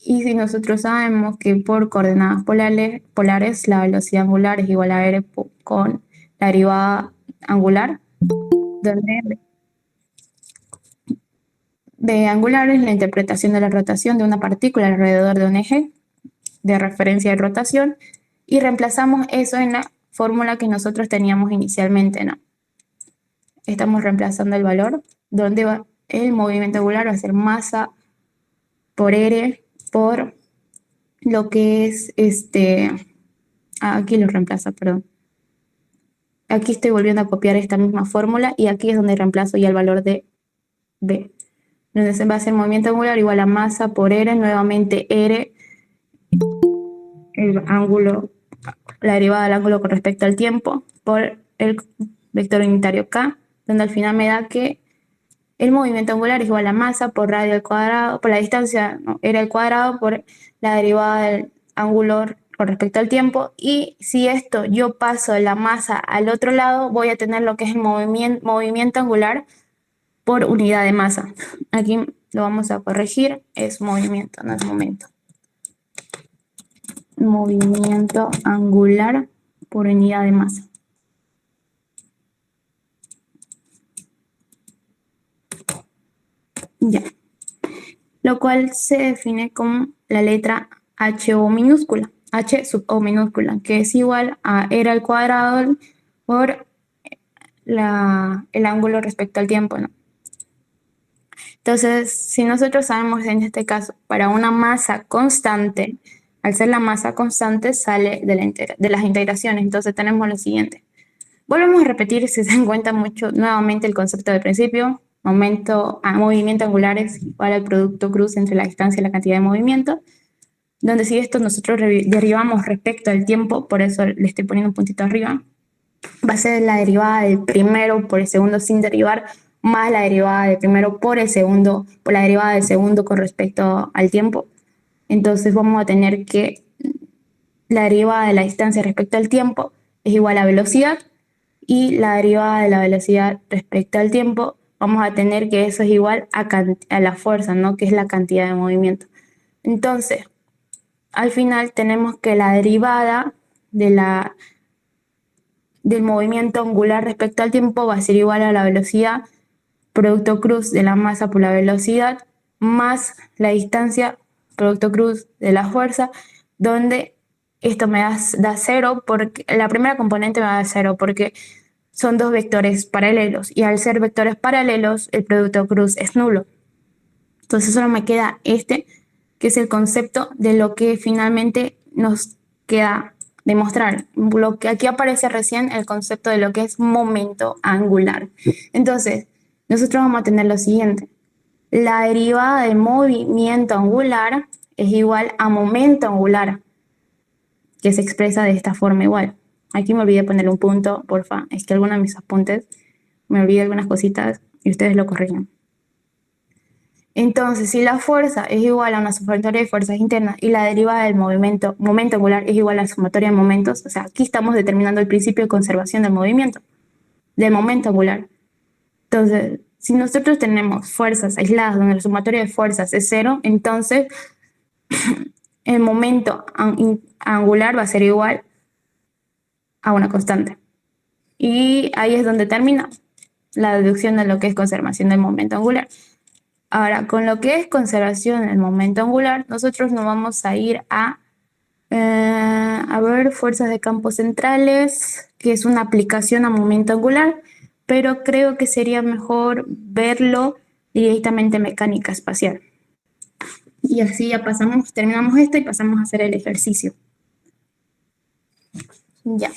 Y si nosotros sabemos que por coordenadas polares la velocidad angular es igual a r con la derivada angular, donde de angular es la interpretación de la rotación de una partícula alrededor de un eje de referencia de rotación, y reemplazamos eso en la fórmula que nosotros teníamos inicialmente, ¿no? Estamos reemplazando el valor donde va el movimiento angular, va a ser masa por r por lo que es aquí lo reemplaza, perdón. Aquí estoy volviendo a copiar esta misma fórmula y aquí es donde reemplazo ya el valor de B. Entonces va a ser movimiento angular igual a masa por R, nuevamente R, el ángulo, la derivada del ángulo con respecto al tiempo, por el vector unitario K, donde al final me da que el movimiento angular es igual a masa por radio al cuadrado, por la distancia, no, R al cuadrado, por la derivada del ángulo con respecto al tiempo. Y si esto yo paso la masa al otro lado, voy a tener lo que es el movimiento angular por unidad de masa. Aquí lo vamos a corregir, es movimiento, no es momento. Movimiento angular por unidad de masa. Ya. Lo cual se define como la letra HO minúscula, H sub O minúscula, que es igual a R al cuadrado por el ángulo respecto al tiempo, ¿no? Entonces, si nosotros sabemos en este caso, para una masa constante, al ser la masa constante sale de las integraciones, entonces tenemos lo siguiente. Volvemos a repetir, si se dan cuenta mucho, nuevamente el concepto de principio, movimiento angular es igual al producto cruz entre la distancia y la cantidad de movimiento, donde si esto nosotros derivamos respecto al tiempo, por eso le estoy poniendo un puntito arriba, va a ser la derivada del primero por el segundo sin derivar, más la derivada del primero por el segundo, por la derivada del segundo con respecto al tiempo. Entonces vamos a tener que la derivada de la distancia respecto al tiempo es igual a velocidad, y la derivada de la velocidad respecto al tiempo, vamos a tener que eso es igual a la fuerza, ¿no? Que es la cantidad de movimiento. Entonces, al final tenemos que la derivada del movimiento angular respecto al tiempo va a ser igual a la velocidad, producto cruz de la masa por la velocidad, más la distancia, producto cruz de la fuerza, donde esto me da cero, porque la primera componente me da cero, porque son dos vectores paralelos, y al ser vectores paralelos, el producto cruz es nulo. Entonces solo me queda que es el concepto de lo que finalmente nos queda demostrar. Lo que aquí aparece recién, el concepto de lo que es momento angular. Entonces, nosotros vamos a tener lo siguiente. La derivada del movimiento angular es igual a momento angular, que se expresa de esta forma igual. Aquí me olvidé ponerle un punto, porfa. Es que algunos de mis apuntes me olvidé algunas cositas y ustedes lo corrigen. Entonces, si la fuerza es igual a una sumatoria de fuerzas internas y la derivada del momento angular es igual a la sumatoria de momentos, o sea, aquí estamos determinando el principio de conservación del momento angular. Entonces, si nosotros tenemos fuerzas aisladas donde la sumatoria de fuerzas es cero, entonces el momento angular va a ser igual a una constante. Y ahí es donde termina la deducción de lo que es conservación del momento angular. Ahora, con lo que es conservación del momento angular, nosotros nos vamos a ir a ver fuerzas de campos centrales, que es una aplicación a momento angular, pero creo que sería mejor verlo directamente en mecánica espacial. Y así ya terminamos esto y pasamos a hacer el ejercicio. Ya.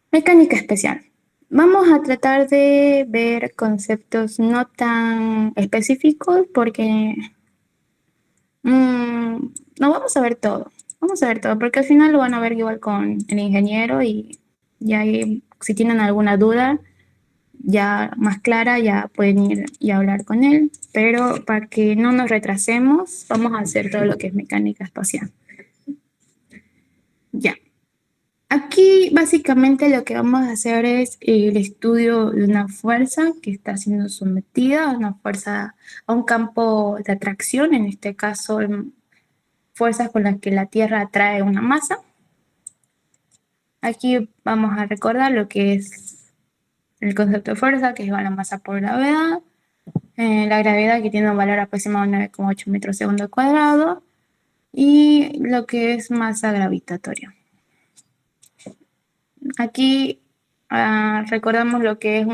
Mecánica especial. Vamos a tratar de ver conceptos no tan específicos porque no vamos a ver todo. Vamos a ver todo porque al final lo van a ver igual con el ingeniero y ya ahí, si tienen alguna duda ya más clara, ya pueden ir y hablar con él. Pero para que no nos retrasemos, vamos a hacer todo lo que es mecánica espacial. Ya. Aquí básicamente lo que vamos a hacer es el estudio de una fuerza que está siendo sometida a una fuerza, a un campo de atracción, en este caso fuerzas con las que la Tierra atrae una masa. Aquí vamos a recordar lo que es el concepto de fuerza, que es igual a masa por gravedad. La gravedad que tiene un valor aproximado de 9,8 metros segundo cuadrado y lo que es masa gravitatoria. Aquí recordamos lo que es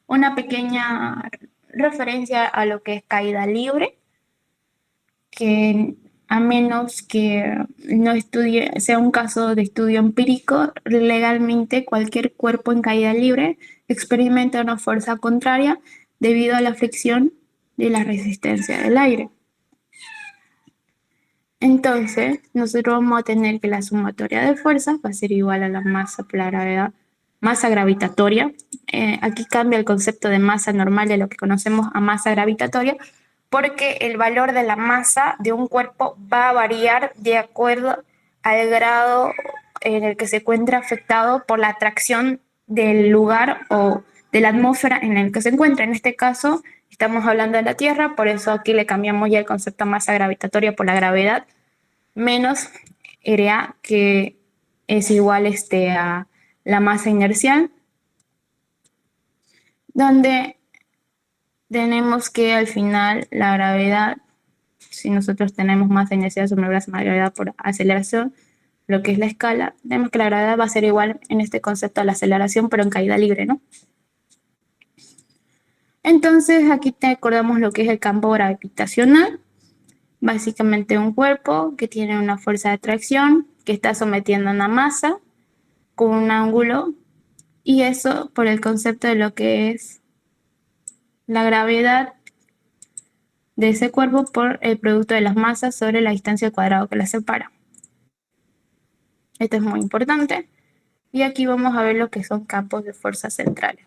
una pequeña referencia a lo que es caída libre, que a menos que no estudie, sea un caso de estudio empírico, legalmente cualquier cuerpo en caída libre experimenta una fuerza contraria debido a la fricción y la resistencia del aire. Entonces, nosotros vamos a tener que la sumatoria de fuerzas va a ser igual a la masa por la gravedad, masa gravitatoria. Aquí cambia el concepto de masa normal de lo que conocemos a masa gravitatoria, porque el valor de la masa de un cuerpo va a variar de acuerdo al grado en el que se encuentra afectado por la atracción del lugar o de la atmósfera en el que se encuentra. En este caso, estamos hablando de la Tierra, por eso aquí le cambiamos ya el concepto de masa gravitatoria por la gravedad menos RA, que es igual a la masa inercial, donde tenemos que al final la gravedad, si nosotros tenemos masa inercial sobre masa gravedad por aceleración, lo que es la escala, tenemos que la gravedad va a ser igual en este concepto a la aceleración, pero en caída libre, ¿no? Entonces aquí te acordamos lo que es el campo gravitacional, básicamente un cuerpo que tiene una fuerza de atracción que está sometiendo a una masa con un ángulo. Y eso por el concepto de lo que es la gravedad de ese cuerpo por el producto de las masas sobre la distancia al cuadrado que las separa. Esto es muy importante. Y aquí vamos a ver lo que son campos de fuerza centrales.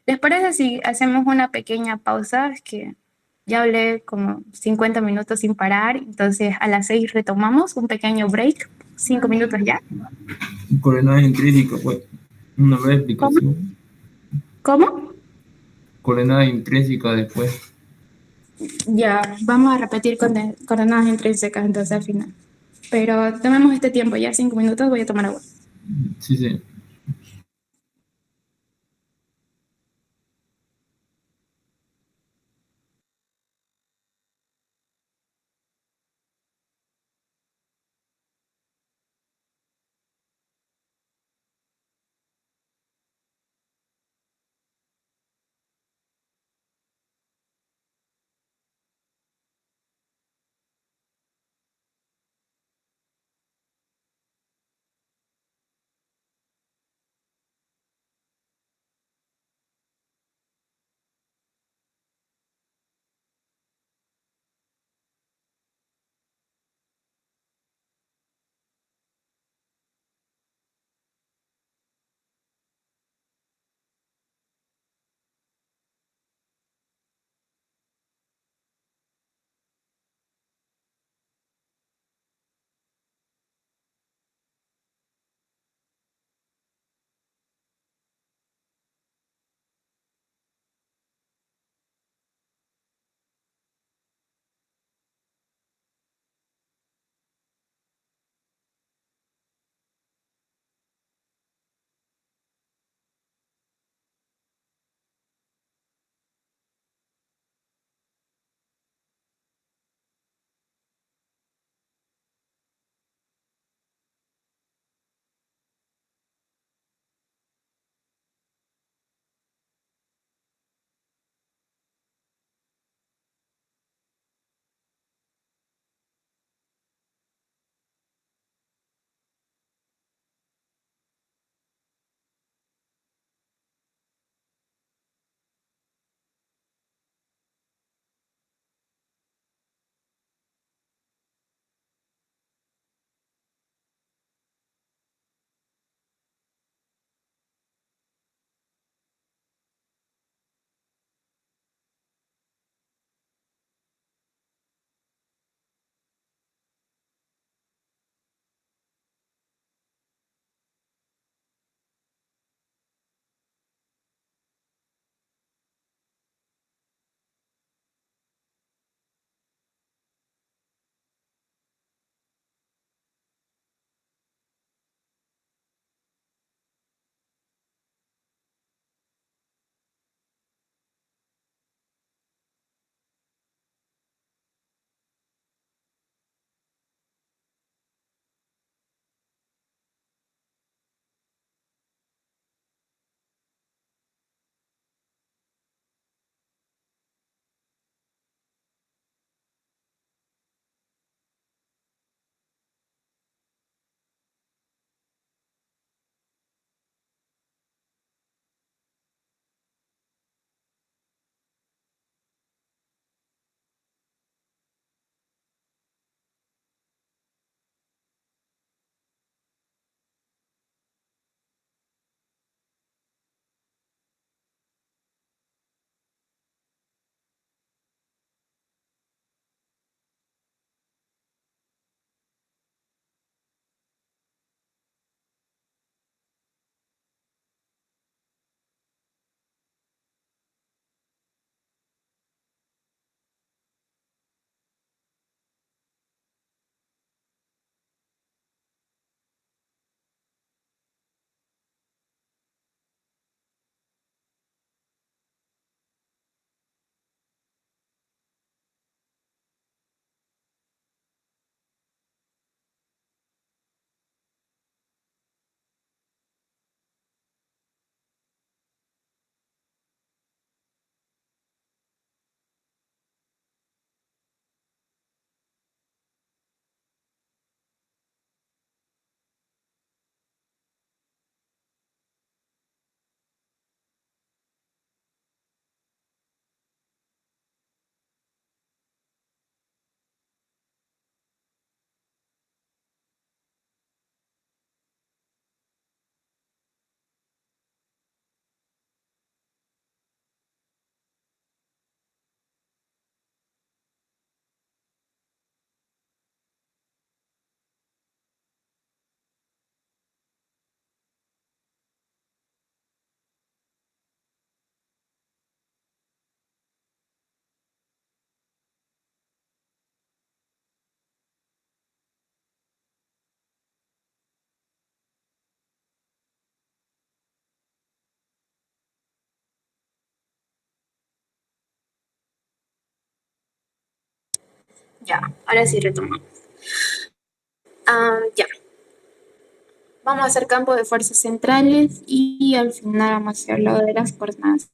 ¿Les parece si hacemos una pequeña pausa? Es que ya hablé como 50 minutos sin parar, entonces a las 6 retomamos un pequeño break, 5 minutos ya. Coordenadas intrínsecas, pues. Una breve ¿Cómo? explicación. ¿Cómo? Coordenadas intrínsecas después. Ya, vamos a repetir coordenadas intrínsecas entonces al final. Pero tomemos este tiempo, ya 5 minutos, voy a tomar agua. Sí, sí. Ya, ahora sí retomamos. Ya, vamos a hacer campo de fuerzas centrales y al final vamos a hacer lo de las coordenadas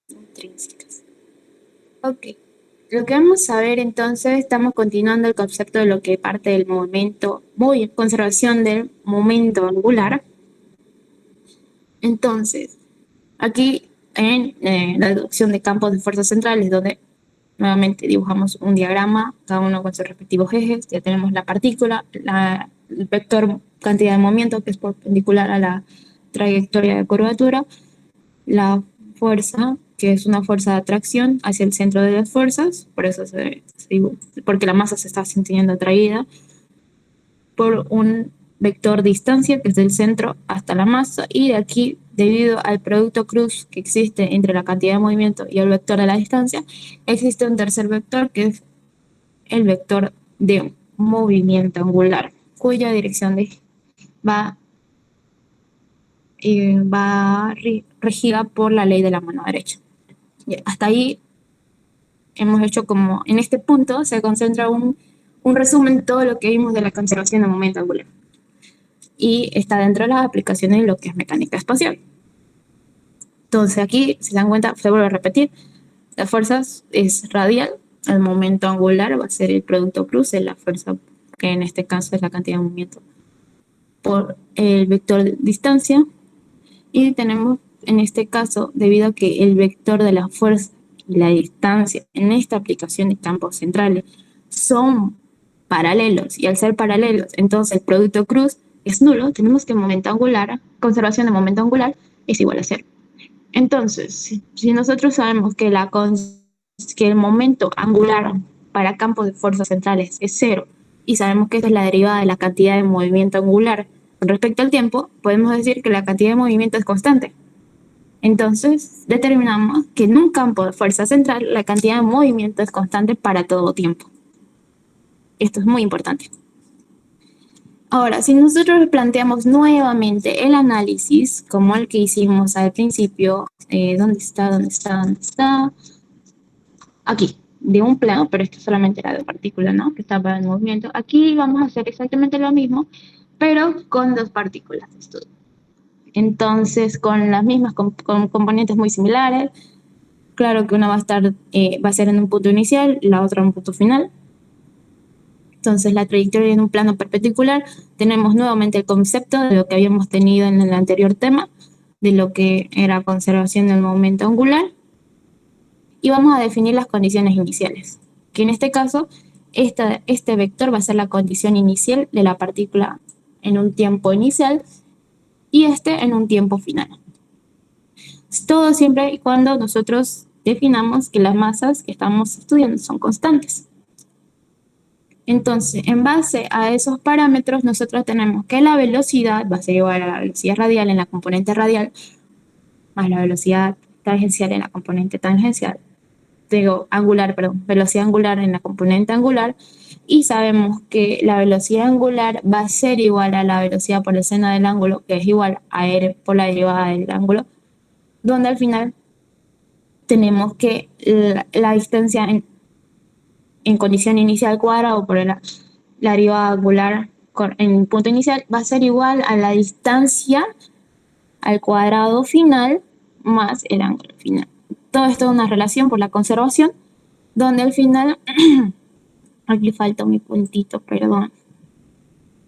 intrínsecas. Ok, lo que vamos a ver entonces, estamos continuando el concepto de lo que parte del momento, conservación del momento angular. Entonces, aquí en la deducción de campos de fuerzas centrales, donde nuevamente dibujamos un diagrama, cada uno con sus respectivos ejes, ya tenemos la partícula, el vector cantidad de movimiento que es perpendicular a la trayectoria de curvatura, la fuerza, que es una fuerza de atracción hacia el centro de las fuerzas, por eso porque la masa se está sintiendo atraída por un vector distancia, que es del centro hasta la masa, y de aquí, debido al producto cruz que existe entre la cantidad de movimiento y el vector de la distancia, existe un tercer vector que es el vector de movimiento angular, cuya dirección va, va regida por la ley de la mano derecha. Y hasta ahí hemos hecho como, en este punto se concentra un resumen de todo lo que vimos de la conservación de momento angular. Y está dentro de las aplicaciones de lo que es mecánica espacial. Entonces aquí, si se dan cuenta, se vuelve a repetir, las fuerzas es radial, el momento angular va a ser el producto cruz de la fuerza, que en este caso es la cantidad de movimiento por el vector de distancia, y tenemos en este caso, debido a que el vector de la fuerza y la distancia en esta aplicación de campos centrales son paralelos, y al ser paralelos, entonces el producto cruz es nulo, tenemos que momento angular, conservación de momento angular es igual a cero. Entonces, si nosotros sabemos que, que el momento angular para campos de fuerzas centrales es cero, y sabemos que esa es la derivada de la cantidad de movimiento angular con respecto al tiempo, podemos decir que la cantidad de movimiento es constante. Entonces, determinamos que en un campo de fuerza central la cantidad de movimiento es constante para todo tiempo. Esto es muy importante. Ahora, si nosotros planteamos nuevamente el análisis, como el que hicimos al principio, ¿dónde está? Aquí, de un plano, pero esto solamente era de partícula, ¿no? Que estaba en movimiento. Aquí vamos a hacer exactamente lo mismo, pero con dos partículas de estudio. Entonces, con las mismas con componentes muy similares. Claro que una va a estar, va a ser en un punto inicial, la otra en un punto final. Entonces, la trayectoria en un plano perpendicular, tenemos nuevamente el concepto de lo que habíamos tenido en el anterior tema, de lo que era conservación del momento angular, y vamos a definir las condiciones iniciales, que en este caso, este vector va a ser la condición inicial de la partícula en un tiempo inicial y este en un tiempo final. Todo siempre y cuando nosotros definamos que las masas que estamos estudiando son constantes. Entonces, en base a esos parámetros, nosotros tenemos que la velocidad va a ser igual a la velocidad radial en la componente radial, más la velocidad tangencial en la componente tangencial, angular, perdón, velocidad angular en la componente angular, y sabemos que la velocidad angular va a ser igual a la velocidad por el seno del ángulo, que es igual a r por la derivada del ángulo, donde al final tenemos que la distancia en condición inicial cuadrado por la derivada angular en punto inicial va a ser igual a la distancia al cuadrado final más el ángulo final. Todo esto es una relación por la conservación, donde al final, aquí falta mi puntito, perdón,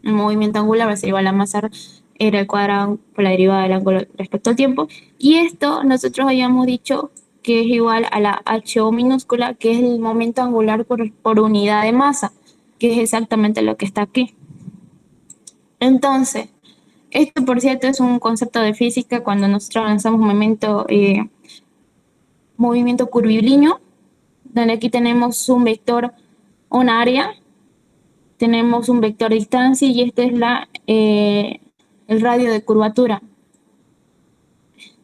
el movimiento angular va a ser igual a masa r al cuadrado por la derivada del ángulo respecto al tiempo, y esto nosotros habíamos dicho que es igual a la HO minúscula, que es el momento angular por unidad de masa, que es exactamente lo que está aquí. Entonces, esto por cierto es un concepto de física cuando nosotros lanzamos movimiento curvilíneo, donde aquí tenemos un vector, un área, tenemos un vector de distancia y este es el radio de curvatura,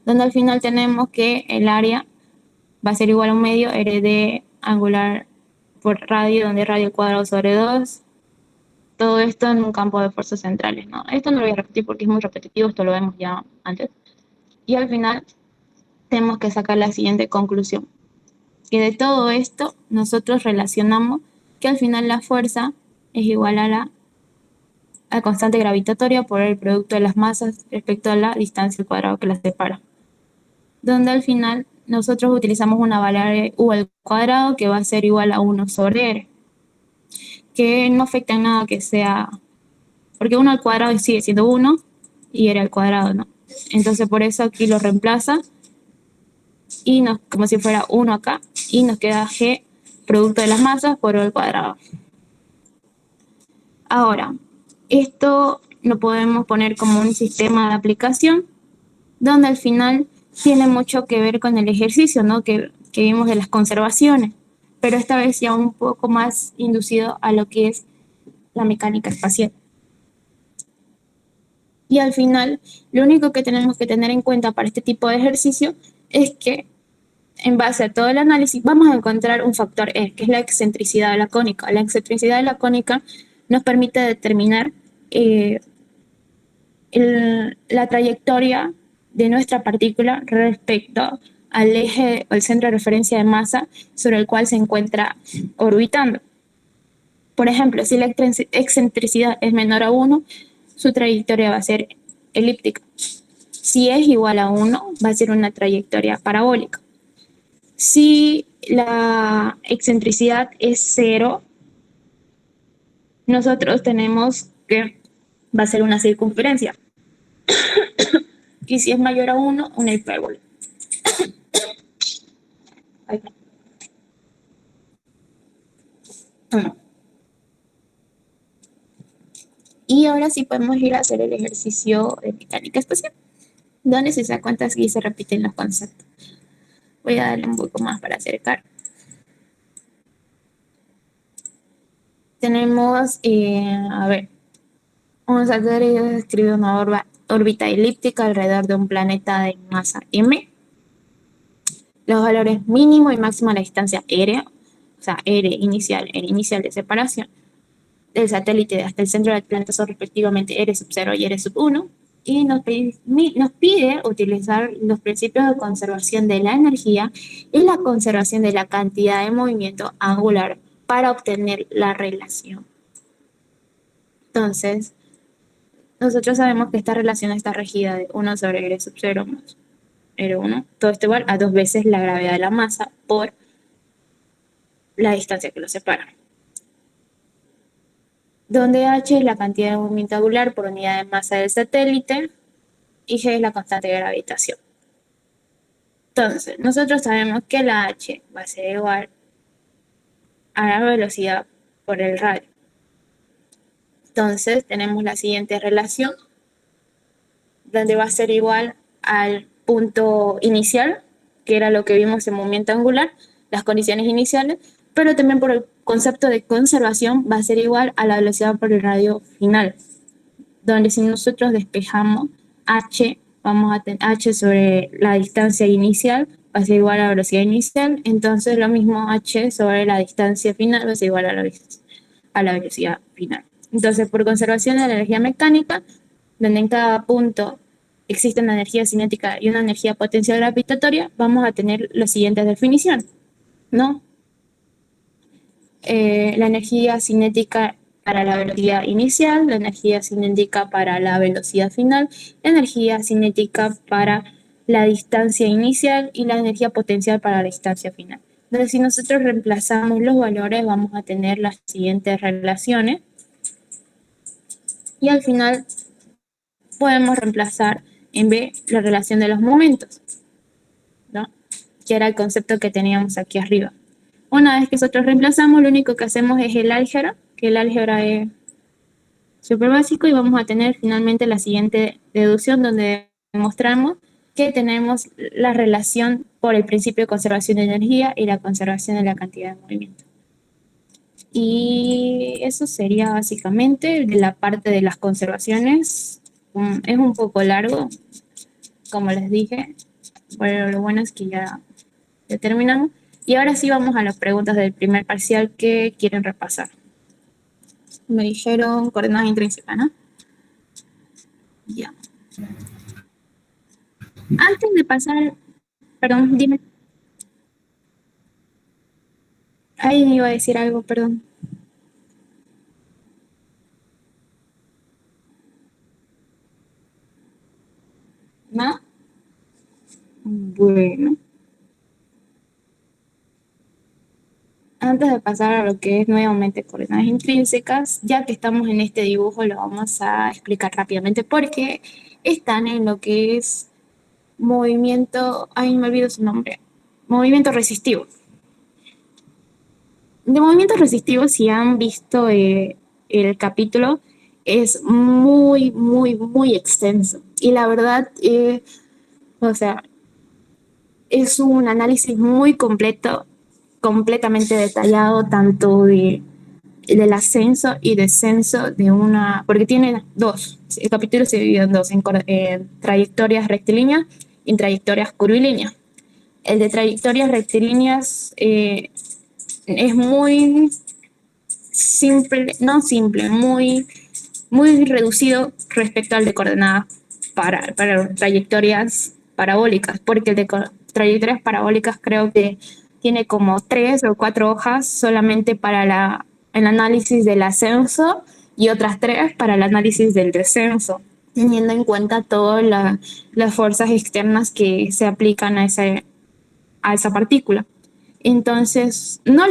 donde al final tenemos que el área va a ser igual a un medio RD angular por radio, donde radio al cuadrado sobre 2. Todo esto en un campo de fuerzas centrales, ¿no? Esto no lo voy a repetir porque es muy repetitivo, esto lo vemos ya antes. Y al final tenemos que sacar la siguiente conclusión, que de todo esto nosotros relacionamos que al final la fuerza es igual a la constante gravitatoria por el producto de las masas respecto a la distancia al cuadrado que las separa. Donde al final nosotros utilizamos una variable u al cuadrado que va a ser igual a 1 sobre r, que no afecta en nada que sea, porque 1 al cuadrado sigue siendo 1 y r al cuadrado, ¿no? Entonces por eso aquí lo reemplaza y como si fuera 1 acá, y nos queda g producto de las masas por r al cuadrado. Ahora, esto lo podemos poner como un sistema de aplicación, donde al final tiene mucho que ver con el ejercicio, ¿no? Que vimos de las conservaciones, pero esta vez ya un poco más inducido a lo que es la mecánica espacial. Y al final, lo único que tenemos que tener en cuenta para este tipo de ejercicio es que en base a todo el análisis vamos a encontrar un factor E, que es la excentricidad de la cónica. La excentricidad de la cónica nos permite determinar la trayectoria de nuestra partícula respecto al eje o el centro de referencia de masa sobre el cual se encuentra orbitando. Por ejemplo, si la excentricidad es menor a 1, su trayectoria va a ser elíptica. Si es igual a 1, va a ser una trayectoria parabólica. Si la excentricidad es 0, nosotros tenemos que va a ser una circunferencia. Y si es mayor a 1, una hipérbola. Y ahora sí podemos ir a hacer el ejercicio de mecánica espacial, donde se da cuenta y se repiten los conceptos. Voy a darle un poco más para acercar. Tenemos, a ver, un satélite describe una órbita elíptica alrededor de un planeta de masa m. Los valores mínimo y máximo de la distancia aérea, o sea, R inicial de separación, del satélite hasta el centro del planeta son respectivamente R sub 0 y R sub 1. Y nos pide utilizar los principios de conservación de la energía y la conservación de la cantidad de movimiento angular para obtener la relación. Entonces, nosotros sabemos que esta relación está regida de 1 sobre R sub 0 más R1. Todo esto igual a 2 veces la gravedad de la masa por la distancia que lo separa. Donde h es la cantidad de movimiento angular por unidad de masa del satélite y g es la constante de gravitación. Entonces, nosotros sabemos que la h va a ser igual a la velocidad por el radio. Entonces, tenemos la siguiente relación, donde va a ser igual al punto inicial, que era lo que vimos en movimiento angular, las condiciones iniciales, pero también por el concepto de conservación va a ser igual a la velocidad por el radio final, donde si nosotros despejamos h, vamos a tener h sobre la distancia inicial, va a ser igual a la velocidad inicial, entonces lo mismo h sobre la distancia final va a ser igual a la velocidad final. Entonces, por conservación de la energía mecánica, donde en cada punto existe una energía cinética y una energía potencial gravitatoria, vamos a tener las siguientes definiciones, ¿no? La energía cinética para la velocidad inicial, la energía cinética para la velocidad final, la energía cinética para la distancia inicial y la energía potencial para la distancia final. Entonces, si nosotros reemplazamos los valores, vamos a tener las siguientes relaciones. Y al final podemos reemplazar en B la relación de los momentos, ¿no? Que era el concepto que teníamos aquí arriba. Una vez que nosotros reemplazamos, lo único que hacemos es el álgebra, que el álgebra es súper básico, y vamos a tener finalmente la siguiente deducción donde demostramos que tenemos la relación por el principio de conservación de energía y la conservación de la cantidad de movimiento. Y eso sería básicamente de la parte de las conservaciones. Es un poco largo, como les dije, pero lo bueno es que ya terminamos. Y ahora sí vamos a las preguntas del primer parcial que quieren repasar. Me dijeron coordenadas intrínsecas, ¿no? Ya. Antes de pasar, perdón, dime. Ahí iba a decir algo, perdón. ¿No? Bueno, antes de pasar a lo que es nuevamente coordenadas intrínsecas, ya que estamos en este dibujo, lo vamos a explicar rápidamente porque están en lo que es movimiento, ay, me olvido su nombre, movimiento resistivo. De movimiento resistivo, si han visto el capítulo, es muy, muy, muy extenso. Y la verdad, o sea, es un análisis muy completo, completamente detallado, tanto del ascenso y descenso de una, porque tiene dos, el capítulo se divide en dos, en trayectorias rectilíneas y en trayectorias curvilíneas. El de trayectorias rectilíneas es muy simple, no simple, muy, muy reducido respecto al de coordenadas para trayectorias parabólicas, porque el de trayectorias parabólicas creo que tiene como 3 o 4 hojas solamente para el análisis del ascenso y otras 3 para el análisis del descenso, teniendo en cuenta todas las fuerzas externas que se aplican a esa partícula. Entonces, no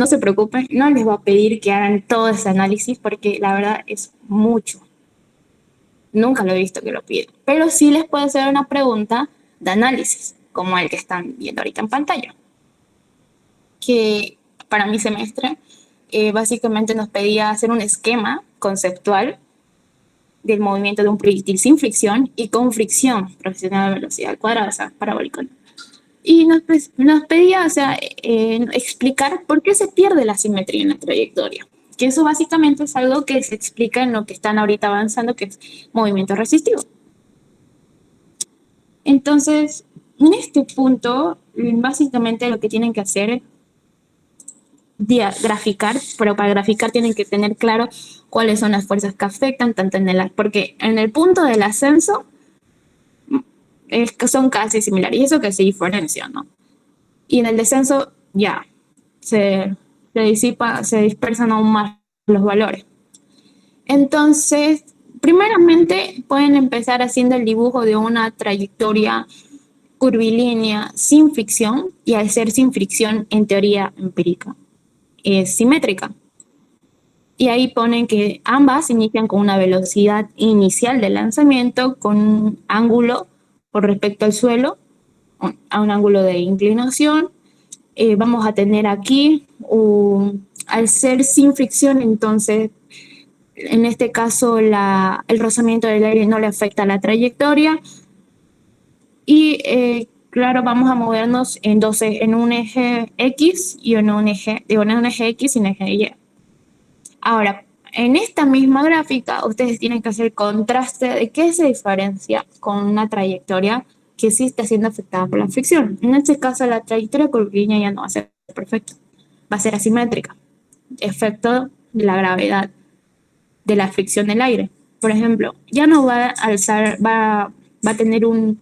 se preocupen, no les va a pedir que hagan todo ese análisis porque la verdad es mucho. Nunca lo he visto que lo piden. Pero sí les puedo hacer una pregunta de análisis, como el que están viendo ahorita en pantalla, que para mi semestre básicamente nos pedía hacer un esquema conceptual del movimiento de un proyectil sin fricción y con fricción proporcional a velocidad al cuadrado, o sea, parabólico. Y nos pedía, o sea, explicar por qué se pierde la simetría en la trayectoria. Que eso básicamente es algo que se explica en lo que están ahorita avanzando, que es movimiento resistivo. Entonces, en este punto, básicamente lo que tienen que hacer es graficar, pero para graficar tienen que tener claro cuáles son las fuerzas que afectan, tanto porque en el punto del ascenso es que son casi similares, y eso que se diferencia, ¿no? Y en el descenso ya se, se dispersan aún más los valores. Entonces, primeramente pueden empezar haciendo el dibujo de una trayectoria curvilínea sin fricción, y al ser sin fricción, en teoría empírica, es simétrica. Y ahí ponen que ambas inician con una velocidad inicial de lanzamiento con un ángulo con respecto al suelo, a un ángulo de inclinación. Vamos a tener aquí, al ser sin fricción, entonces en este caso el rozamiento del aire no le afecta a la trayectoria. Y claro, vamos a movernos en un eje X y en un eje, en un eje X y un eje Y. Ahora, en esta misma gráfica, ustedes tienen que hacer contraste de qué se diferencia con una trayectoria que sí está siendo afectada por la fricción. En este caso, la trayectoria curvilínea ya no va a ser perfecta, va a ser asimétrica, efecto de la gravedad, de la fricción del aire. Por ejemplo, ya no va a alzar, va a tener un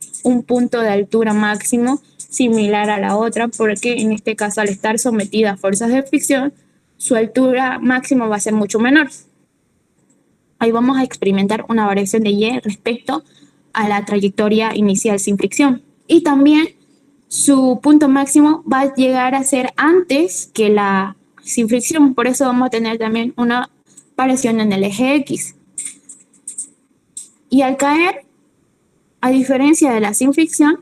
punto de altura máximo similar a la otra, porque en este caso, al estar sometida a fuerzas de fricción, su altura máxima va a ser mucho menor. Ahí vamos a experimentar una variación de Y respecto a la trayectoria inicial sin fricción. Y también su punto máximo va a llegar a ser antes que la sin fricción. Por eso vamos a tener también una variación en el eje X. Y al caer, a diferencia de la sin fricción,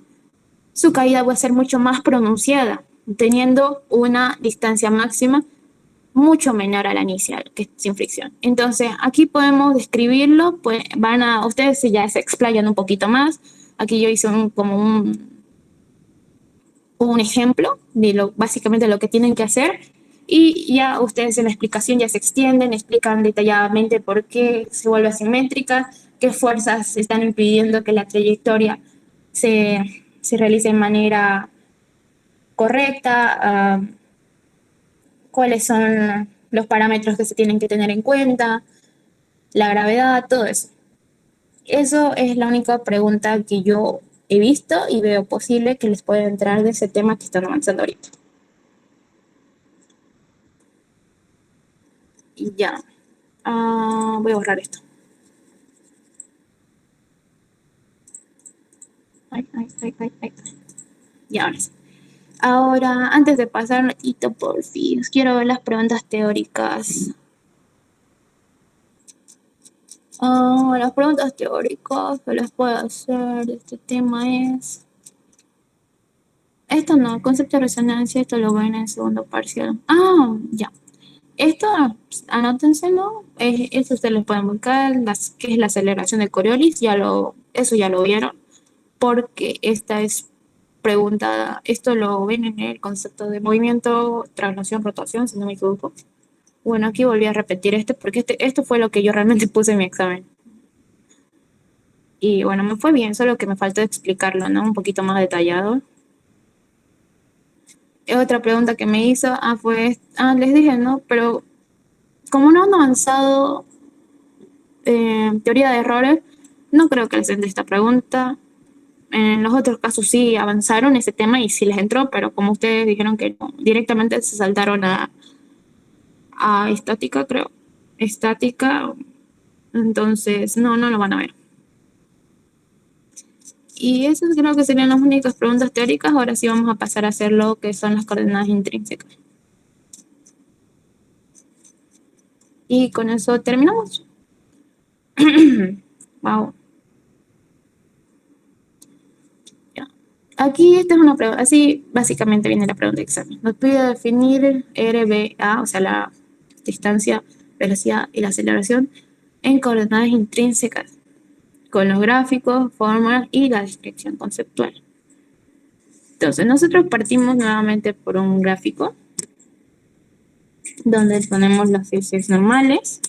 su caída va a ser mucho más pronunciada, teniendo una distancia máxima mucho menor a la inicial, que es sin fricción. Entonces, aquí podemos describirlo, pues ustedes ya se explayan un poquito más. Aquí yo hice como un ejemplo de básicamente lo que tienen que hacer, y ya ustedes en la explicación ya se extienden, explican detalladamente por qué se vuelve asimétrica, qué fuerzas están impidiendo que la trayectoria se realice de manera correcta, cuáles son los parámetros que se tienen que tener en cuenta, la gravedad, todo eso. Eso es la única pregunta que yo he visto y veo posible que les pueda entrar de ese tema que están avanzando ahorita. Y ya. Voy a borrar esto. Ay, ay, ay. Y ahora sí. Ahora, antes de pasar un ratito, por fin, quiero ver las preguntas teóricas. Las preguntas teóricas que les puedo hacer de este tema es... Esto no, concepto de resonancia, esto lo ven en el segundo parcial. Ya. Esto, anótense, ¿no? Esto ustedes lo pueden buscar, qué es la aceleración de Coriolis, eso ya lo vieron, porque esta es preguntada, esto lo ven en el concepto de movimiento, traslación, rotación, si no me equivoco. Bueno, aquí volví a repetir porque esto fue lo que yo realmente puse en mi examen. Y bueno, me fue bien, solo que me faltó explicarlo, ¿no? Un poquito más detallado. Otra pregunta que me hizo, les dije, ¿no? Pero como no han avanzado teoría de errores, no creo que les entre esta pregunta. En los otros casos sí avanzaron ese tema y sí les entró, pero como ustedes dijeron que no, directamente se saltaron a estática, creo. Estática, entonces no lo van a ver. Y esas creo que serían las únicas preguntas teóricas. Ahora sí vamos a pasar a hacer lo que son las coordenadas intrínsecas. Y con eso terminamos. Wow. Ya. Aquí esta es una pregunta, así básicamente viene la pregunta de examen. Nos pide definir RBA, o sea, la distancia, velocidad y la aceleración en coordenadas intrínsecas, con los gráficos, fórmulas y la descripción conceptual. Entonces, nosotros partimos nuevamente por un gráfico donde ponemos las ejes normales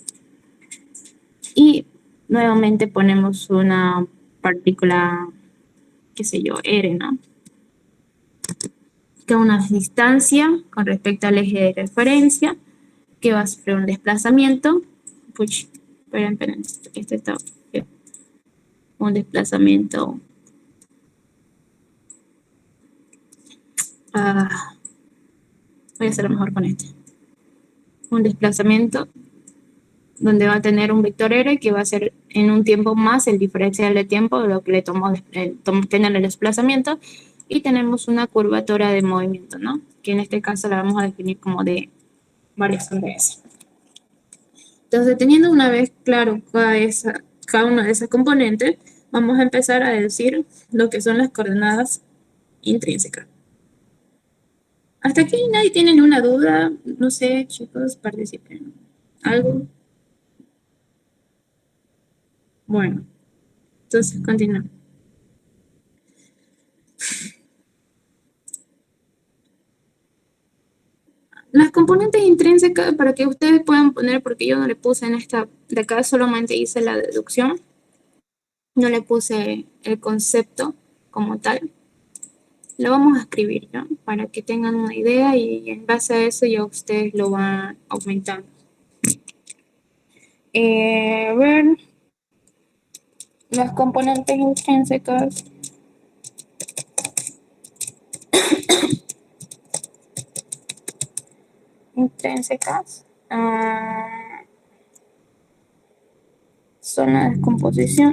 y nuevamente ponemos una partícula, qué sé yo, R, ¿no? Que una distancia con respecto al eje de referencia, que va a sufrir un desplazamiento. Puch, esperen, este está un desplazamiento. Voy a hacerlo mejor con este. Un desplazamiento donde va a tener un vector R que va a ser en un tiempo más el diferencial de tiempo de lo que le tomó tener el desplazamiento, y tenemos una curvatura de movimiento, ¿no? Que en este caso la vamos a definir como de variación de S. Entonces, teniendo una vez claro cada una de esas componentes, vamos a empezar a deducir lo que son las coordenadas intrínsecas. Hasta aquí nadie tiene ninguna duda, no sé, chicos, participen. ¿Algo? Bueno, entonces continuamos. Las componentes intrínsecas, para que ustedes puedan poner, porque yo no le puse en esta de acá, solamente hice la deducción, no le puse el concepto como tal. Lo vamos a escribir, ¿no? Para que tengan una idea y en base a eso ya ustedes lo van aumentando. A ver, las componentes intrínsecas. Intrínsecas. Son la descomposición.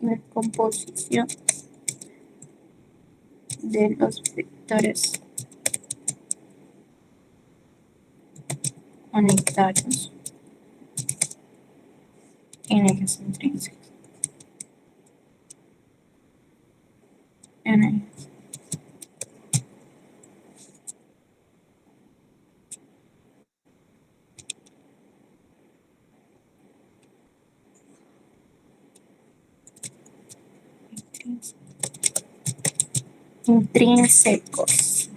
Descomposición de los vectores unitarios en ejes intrínsecos. En ejes. Intrínsecos.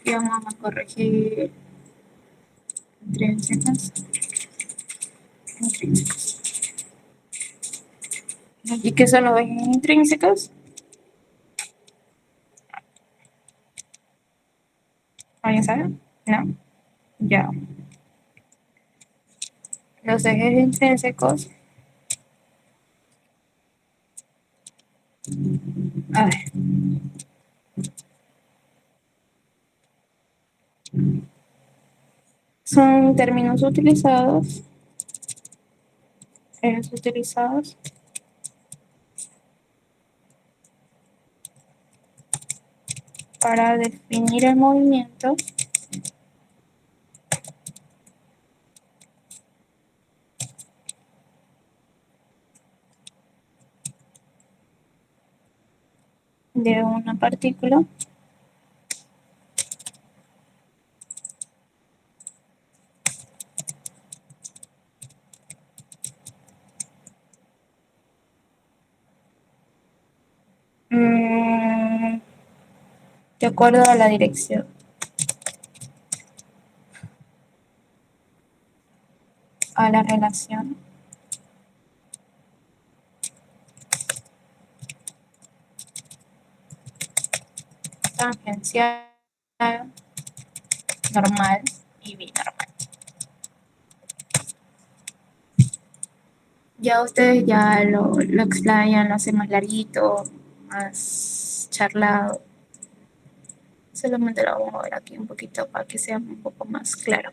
Ya vamos a corregir intrínsecas. Intrínsecos. ¿Y qué son los ejes intrínsecos? ¿Alguien sabe? No. Ya. Los ejes intrínsecos. A ver. Son términos utilizados para definir el movimiento de una partícula de acuerdo a la dirección, a la relación tangencial, normal y binormal. Ya ustedes ya lo explayan, lo hacen más larguito, más charlado. Solamente lo vamos a ver aquí un poquito para que sea un poco más claro.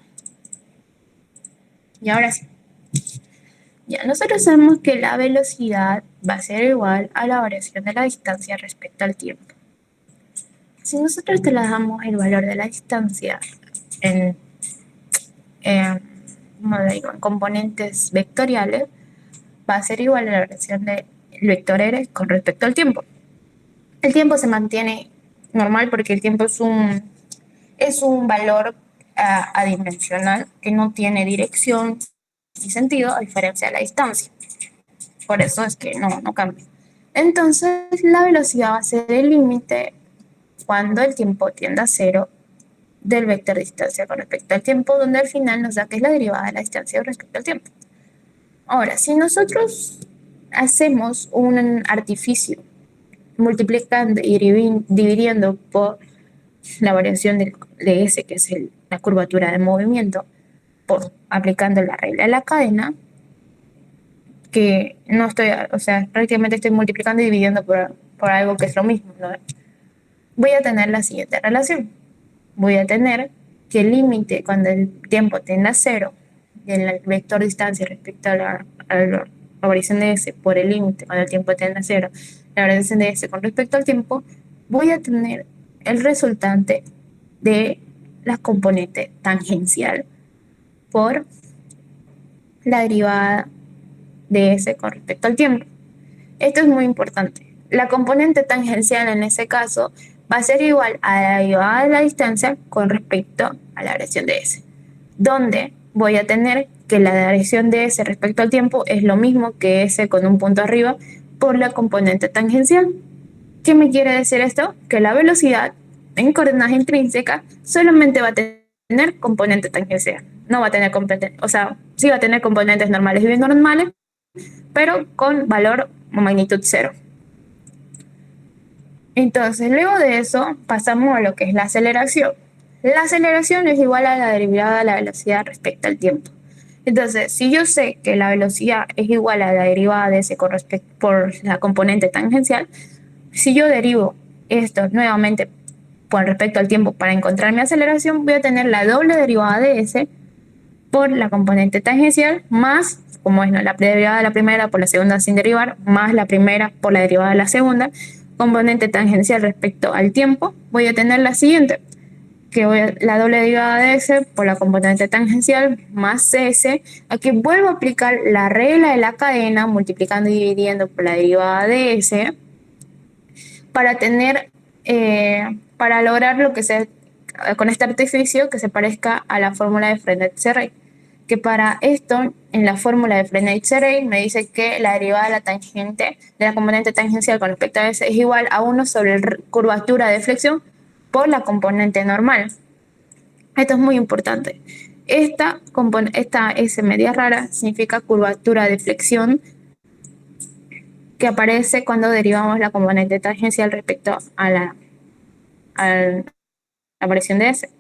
Y ahora sí. Ya nosotros sabemos que la velocidad va a ser igual a la variación de la distancia respecto al tiempo. Si nosotros trasladamos el valor de la distancia en, como digo, en componentes vectoriales, va a ser igual a la variación del vector r con respecto al tiempo. El tiempo se mantiene normal porque el tiempo es un valor adimensional que no tiene dirección y sentido a diferencia de la distancia. Por eso es que no cambia. Entonces, la velocidad va a ser el límite cuando el tiempo tienda a cero del vector de distancia con respecto al tiempo, donde al final nos da que es la derivada de la distancia respecto al tiempo. Ahora, si nosotros hacemos un artificio multiplicando y dividiendo por la variación de S, que es la curvatura de movimiento, por aplicando la regla de la cadena, que no estoy, o sea, prácticamente estoy multiplicando y dividiendo por algo que es lo mismo, ¿no? Voy a tener la siguiente relación. Voy a tener que el límite cuando el tiempo tiende a cero, del vector distancia respecto a la variación de S por el límite cuando el tiempo tiende a cero, la variación de S con respecto al tiempo, voy a tener el resultante de la componente tangencial por la derivada de S con respecto al tiempo. Esto es muy importante. La componente tangencial en ese caso va a ser igual a la derivada de la distancia con respecto a la variación de S, donde voy a tener que la variación de S respecto al tiempo es lo mismo que S con un punto arriba por la componente tangencial. ¿Qué me quiere decir esto? Que la velocidad en coordenadas intrínsecas solamente va a tener componente tangencial. No va a tener componentes, o sea, sí va a tener componentes normales y binormales, pero con valor o magnitud cero. Entonces, luego de eso, pasamos a lo que es la aceleración. La aceleración es igual a la derivada de la velocidad respecto al tiempo. Entonces, si yo sé que la velocidad es igual a la derivada de ese por la componente tangencial, si yo derivo esto nuevamente con respecto al tiempo para encontrar mi aceleración, voy a tener la doble derivada de ese por la componente tangencial más, como es ¿no? la derivada de la primera por la segunda sin derivar, más la primera por la derivada de la segunda, componente tangencial respecto al tiempo, voy a tener la siguiente, que la doble derivada de S por la componente tangencial más S. Aquí vuelvo a aplicar la regla de la cadena, multiplicando y dividiendo por la derivada de S, para tener, para lograr lo que sea con este artificio que se parezca a la fórmula de Frenet-Serre. Que para esto, en la fórmula de Frenet-Serre me dice que la derivada de la tangente, de la componente tangencial con respecto a S es igual a 1 sobre la curvatura de flexión por la componente normal. Esto es muy importante. Esta S media rara significa curvatura de flexión que aparece cuando derivamos la componente tangencial respecto a la aparición de S.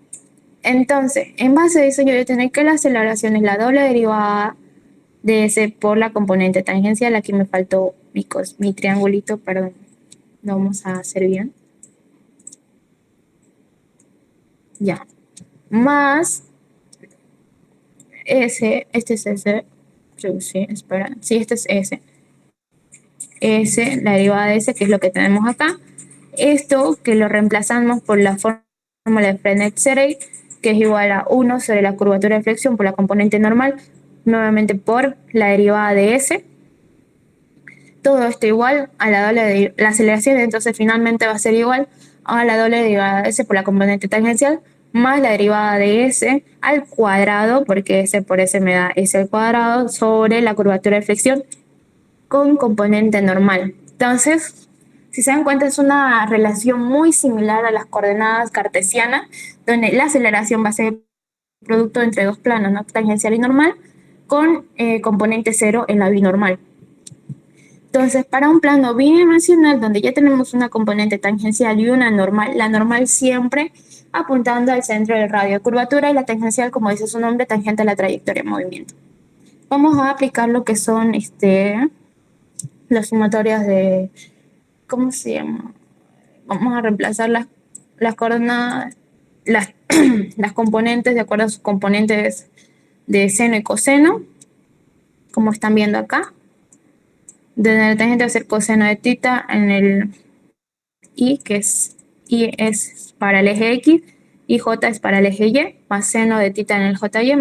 Entonces, en base a eso, yo voy a tener que la aceleración es la doble derivada de S por la componente tangencial. Aquí me faltó mi triangulito, perdón. Lo vamos a hacer bien. Ya. Más este es S, creo que sí, espera, sí, este es S, la derivada de S, que es lo que tenemos acá. Esto que lo reemplazamos por la fórmula de Frenet-Serey, que es igual a 1 sobre la curvatura de flexión por la componente normal, nuevamente por la derivada de S. Todo esto igual a la doble de la aceleración, entonces finalmente va a ser igual a la doble derivada de S por la componente tangencial más la derivada de S al cuadrado, porque S por S me da S al cuadrado, sobre la curvatura de flexión con componente normal. Entonces, si se dan cuenta, es una relación muy similar a las coordenadas cartesianas, donde la aceleración va a ser producto entre dos planos, ¿no? Tangencial y normal, con componente cero en la binormal. Entonces, para un plano bidimensional donde ya tenemos una componente tangencial y una normal, la normal siempre apuntando al centro del radio de curvatura y la tangencial, como dice su nombre, tangente a la trayectoria de movimiento. Vamos a aplicar lo que son las sumatorias de, ¿cómo se llama? Vamos a reemplazar las coordenadas, las, las componentes de acuerdo a sus componentes de seno y coseno, como están viendo acá. Donde la tangente va a ser coseno de tita en el I, que es I es para el eje X, y J es para el eje Y, más seno de tita en el JY,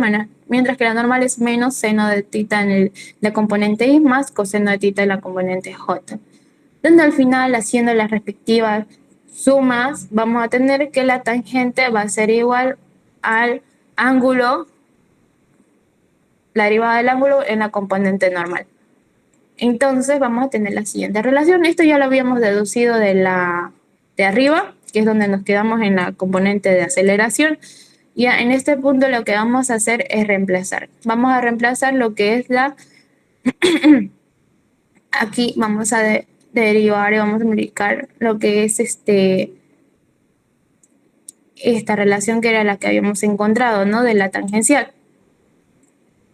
mientras que la normal es menos seno de tita en la componente Y, más coseno de tita en la componente J. Donde al final, haciendo las respectivas sumas, vamos a tener que la tangente va a ser igual al ángulo, la derivada del ángulo en la componente normal. Entonces vamos a tener la siguiente relación. Esto ya lo habíamos deducido de arriba, que es donde nos quedamos en la componente de aceleración. Ya en este punto lo que vamos a hacer es reemplazar. Vamos a reemplazar lo que es aquí vamos a derivar y vamos a multiplicar lo que es esta relación que era la que habíamos encontrado, ¿no? De la tangencial.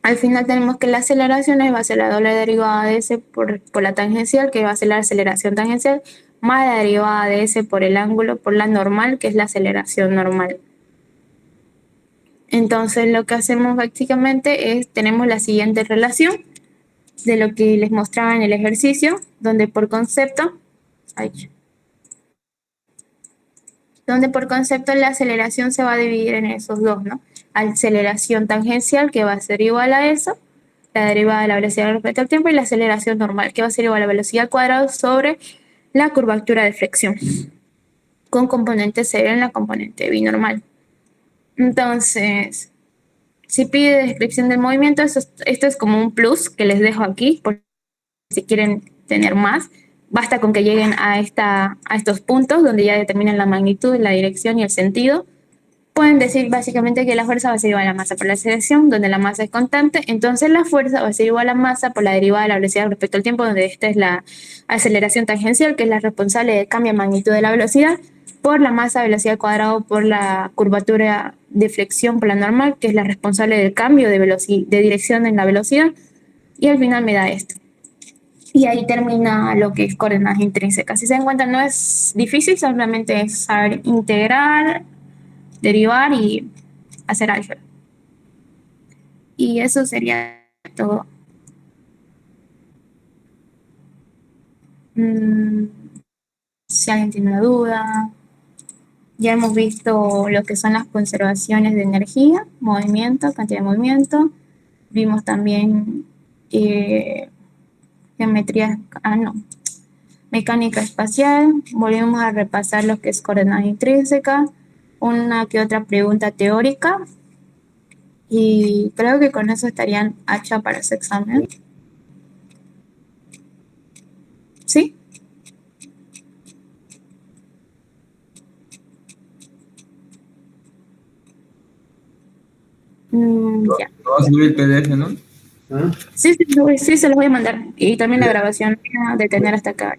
Al final tenemos que la aceleración va a ser la doble derivada de S por la tangencial, que va a ser la aceleración tangencial, más la derivada de S por el ángulo, por la normal, que es la aceleración normal. Entonces lo que hacemos básicamente es, tenemos la siguiente relación de lo que les mostraba en el ejercicio, donde por concepto la aceleración se va a dividir en esos dos, ¿no? Aceleración tangencial, que va a ser igual a eso, la derivada de la velocidad respecto al tiempo, y la aceleración normal, que va a ser igual a la velocidad al cuadrado sobre la curvatura de flexión, con componente cero en la componente binormal. Entonces, si pide descripción del movimiento, esto es como un plus que les dejo aquí, por si quieren tener más. Basta con que lleguen a estos puntos donde ya determinan la magnitud, la dirección y el sentido. Pueden decir básicamente que la fuerza va a ser igual a la masa por la aceleración, donde la masa es constante, entonces la fuerza va a ser igual a la masa por la derivada de la velocidad respecto al tiempo, donde esta es la aceleración tangencial, que es la responsable del cambio de magnitud de la velocidad, por la masa velocidad al cuadrado por la curvatura de flexión por la normal, que es la responsable del cambio de dirección en la velocidad, y al final me da esto. Y ahí termina lo que es coordenadas intrínsecas. Si se dan cuenta, no es difícil, solamente es saber integrar, derivar y hacer álgebra. Y eso sería todo. Si alguien tiene una duda, ya hemos visto lo que son las conservaciones de energía, movimiento, cantidad de movimiento. Vimos también geometría, mecánica espacial. Volvimos a repasar lo que es coordenadas intrínsecas, una que otra pregunta teórica. Y creo que con eso estarían hecha para ese examen. ¿Sí? Ya. Va a subir el PDF, ¿no? Sí, se los voy a mandar. Y también la grabación, detener hasta acá.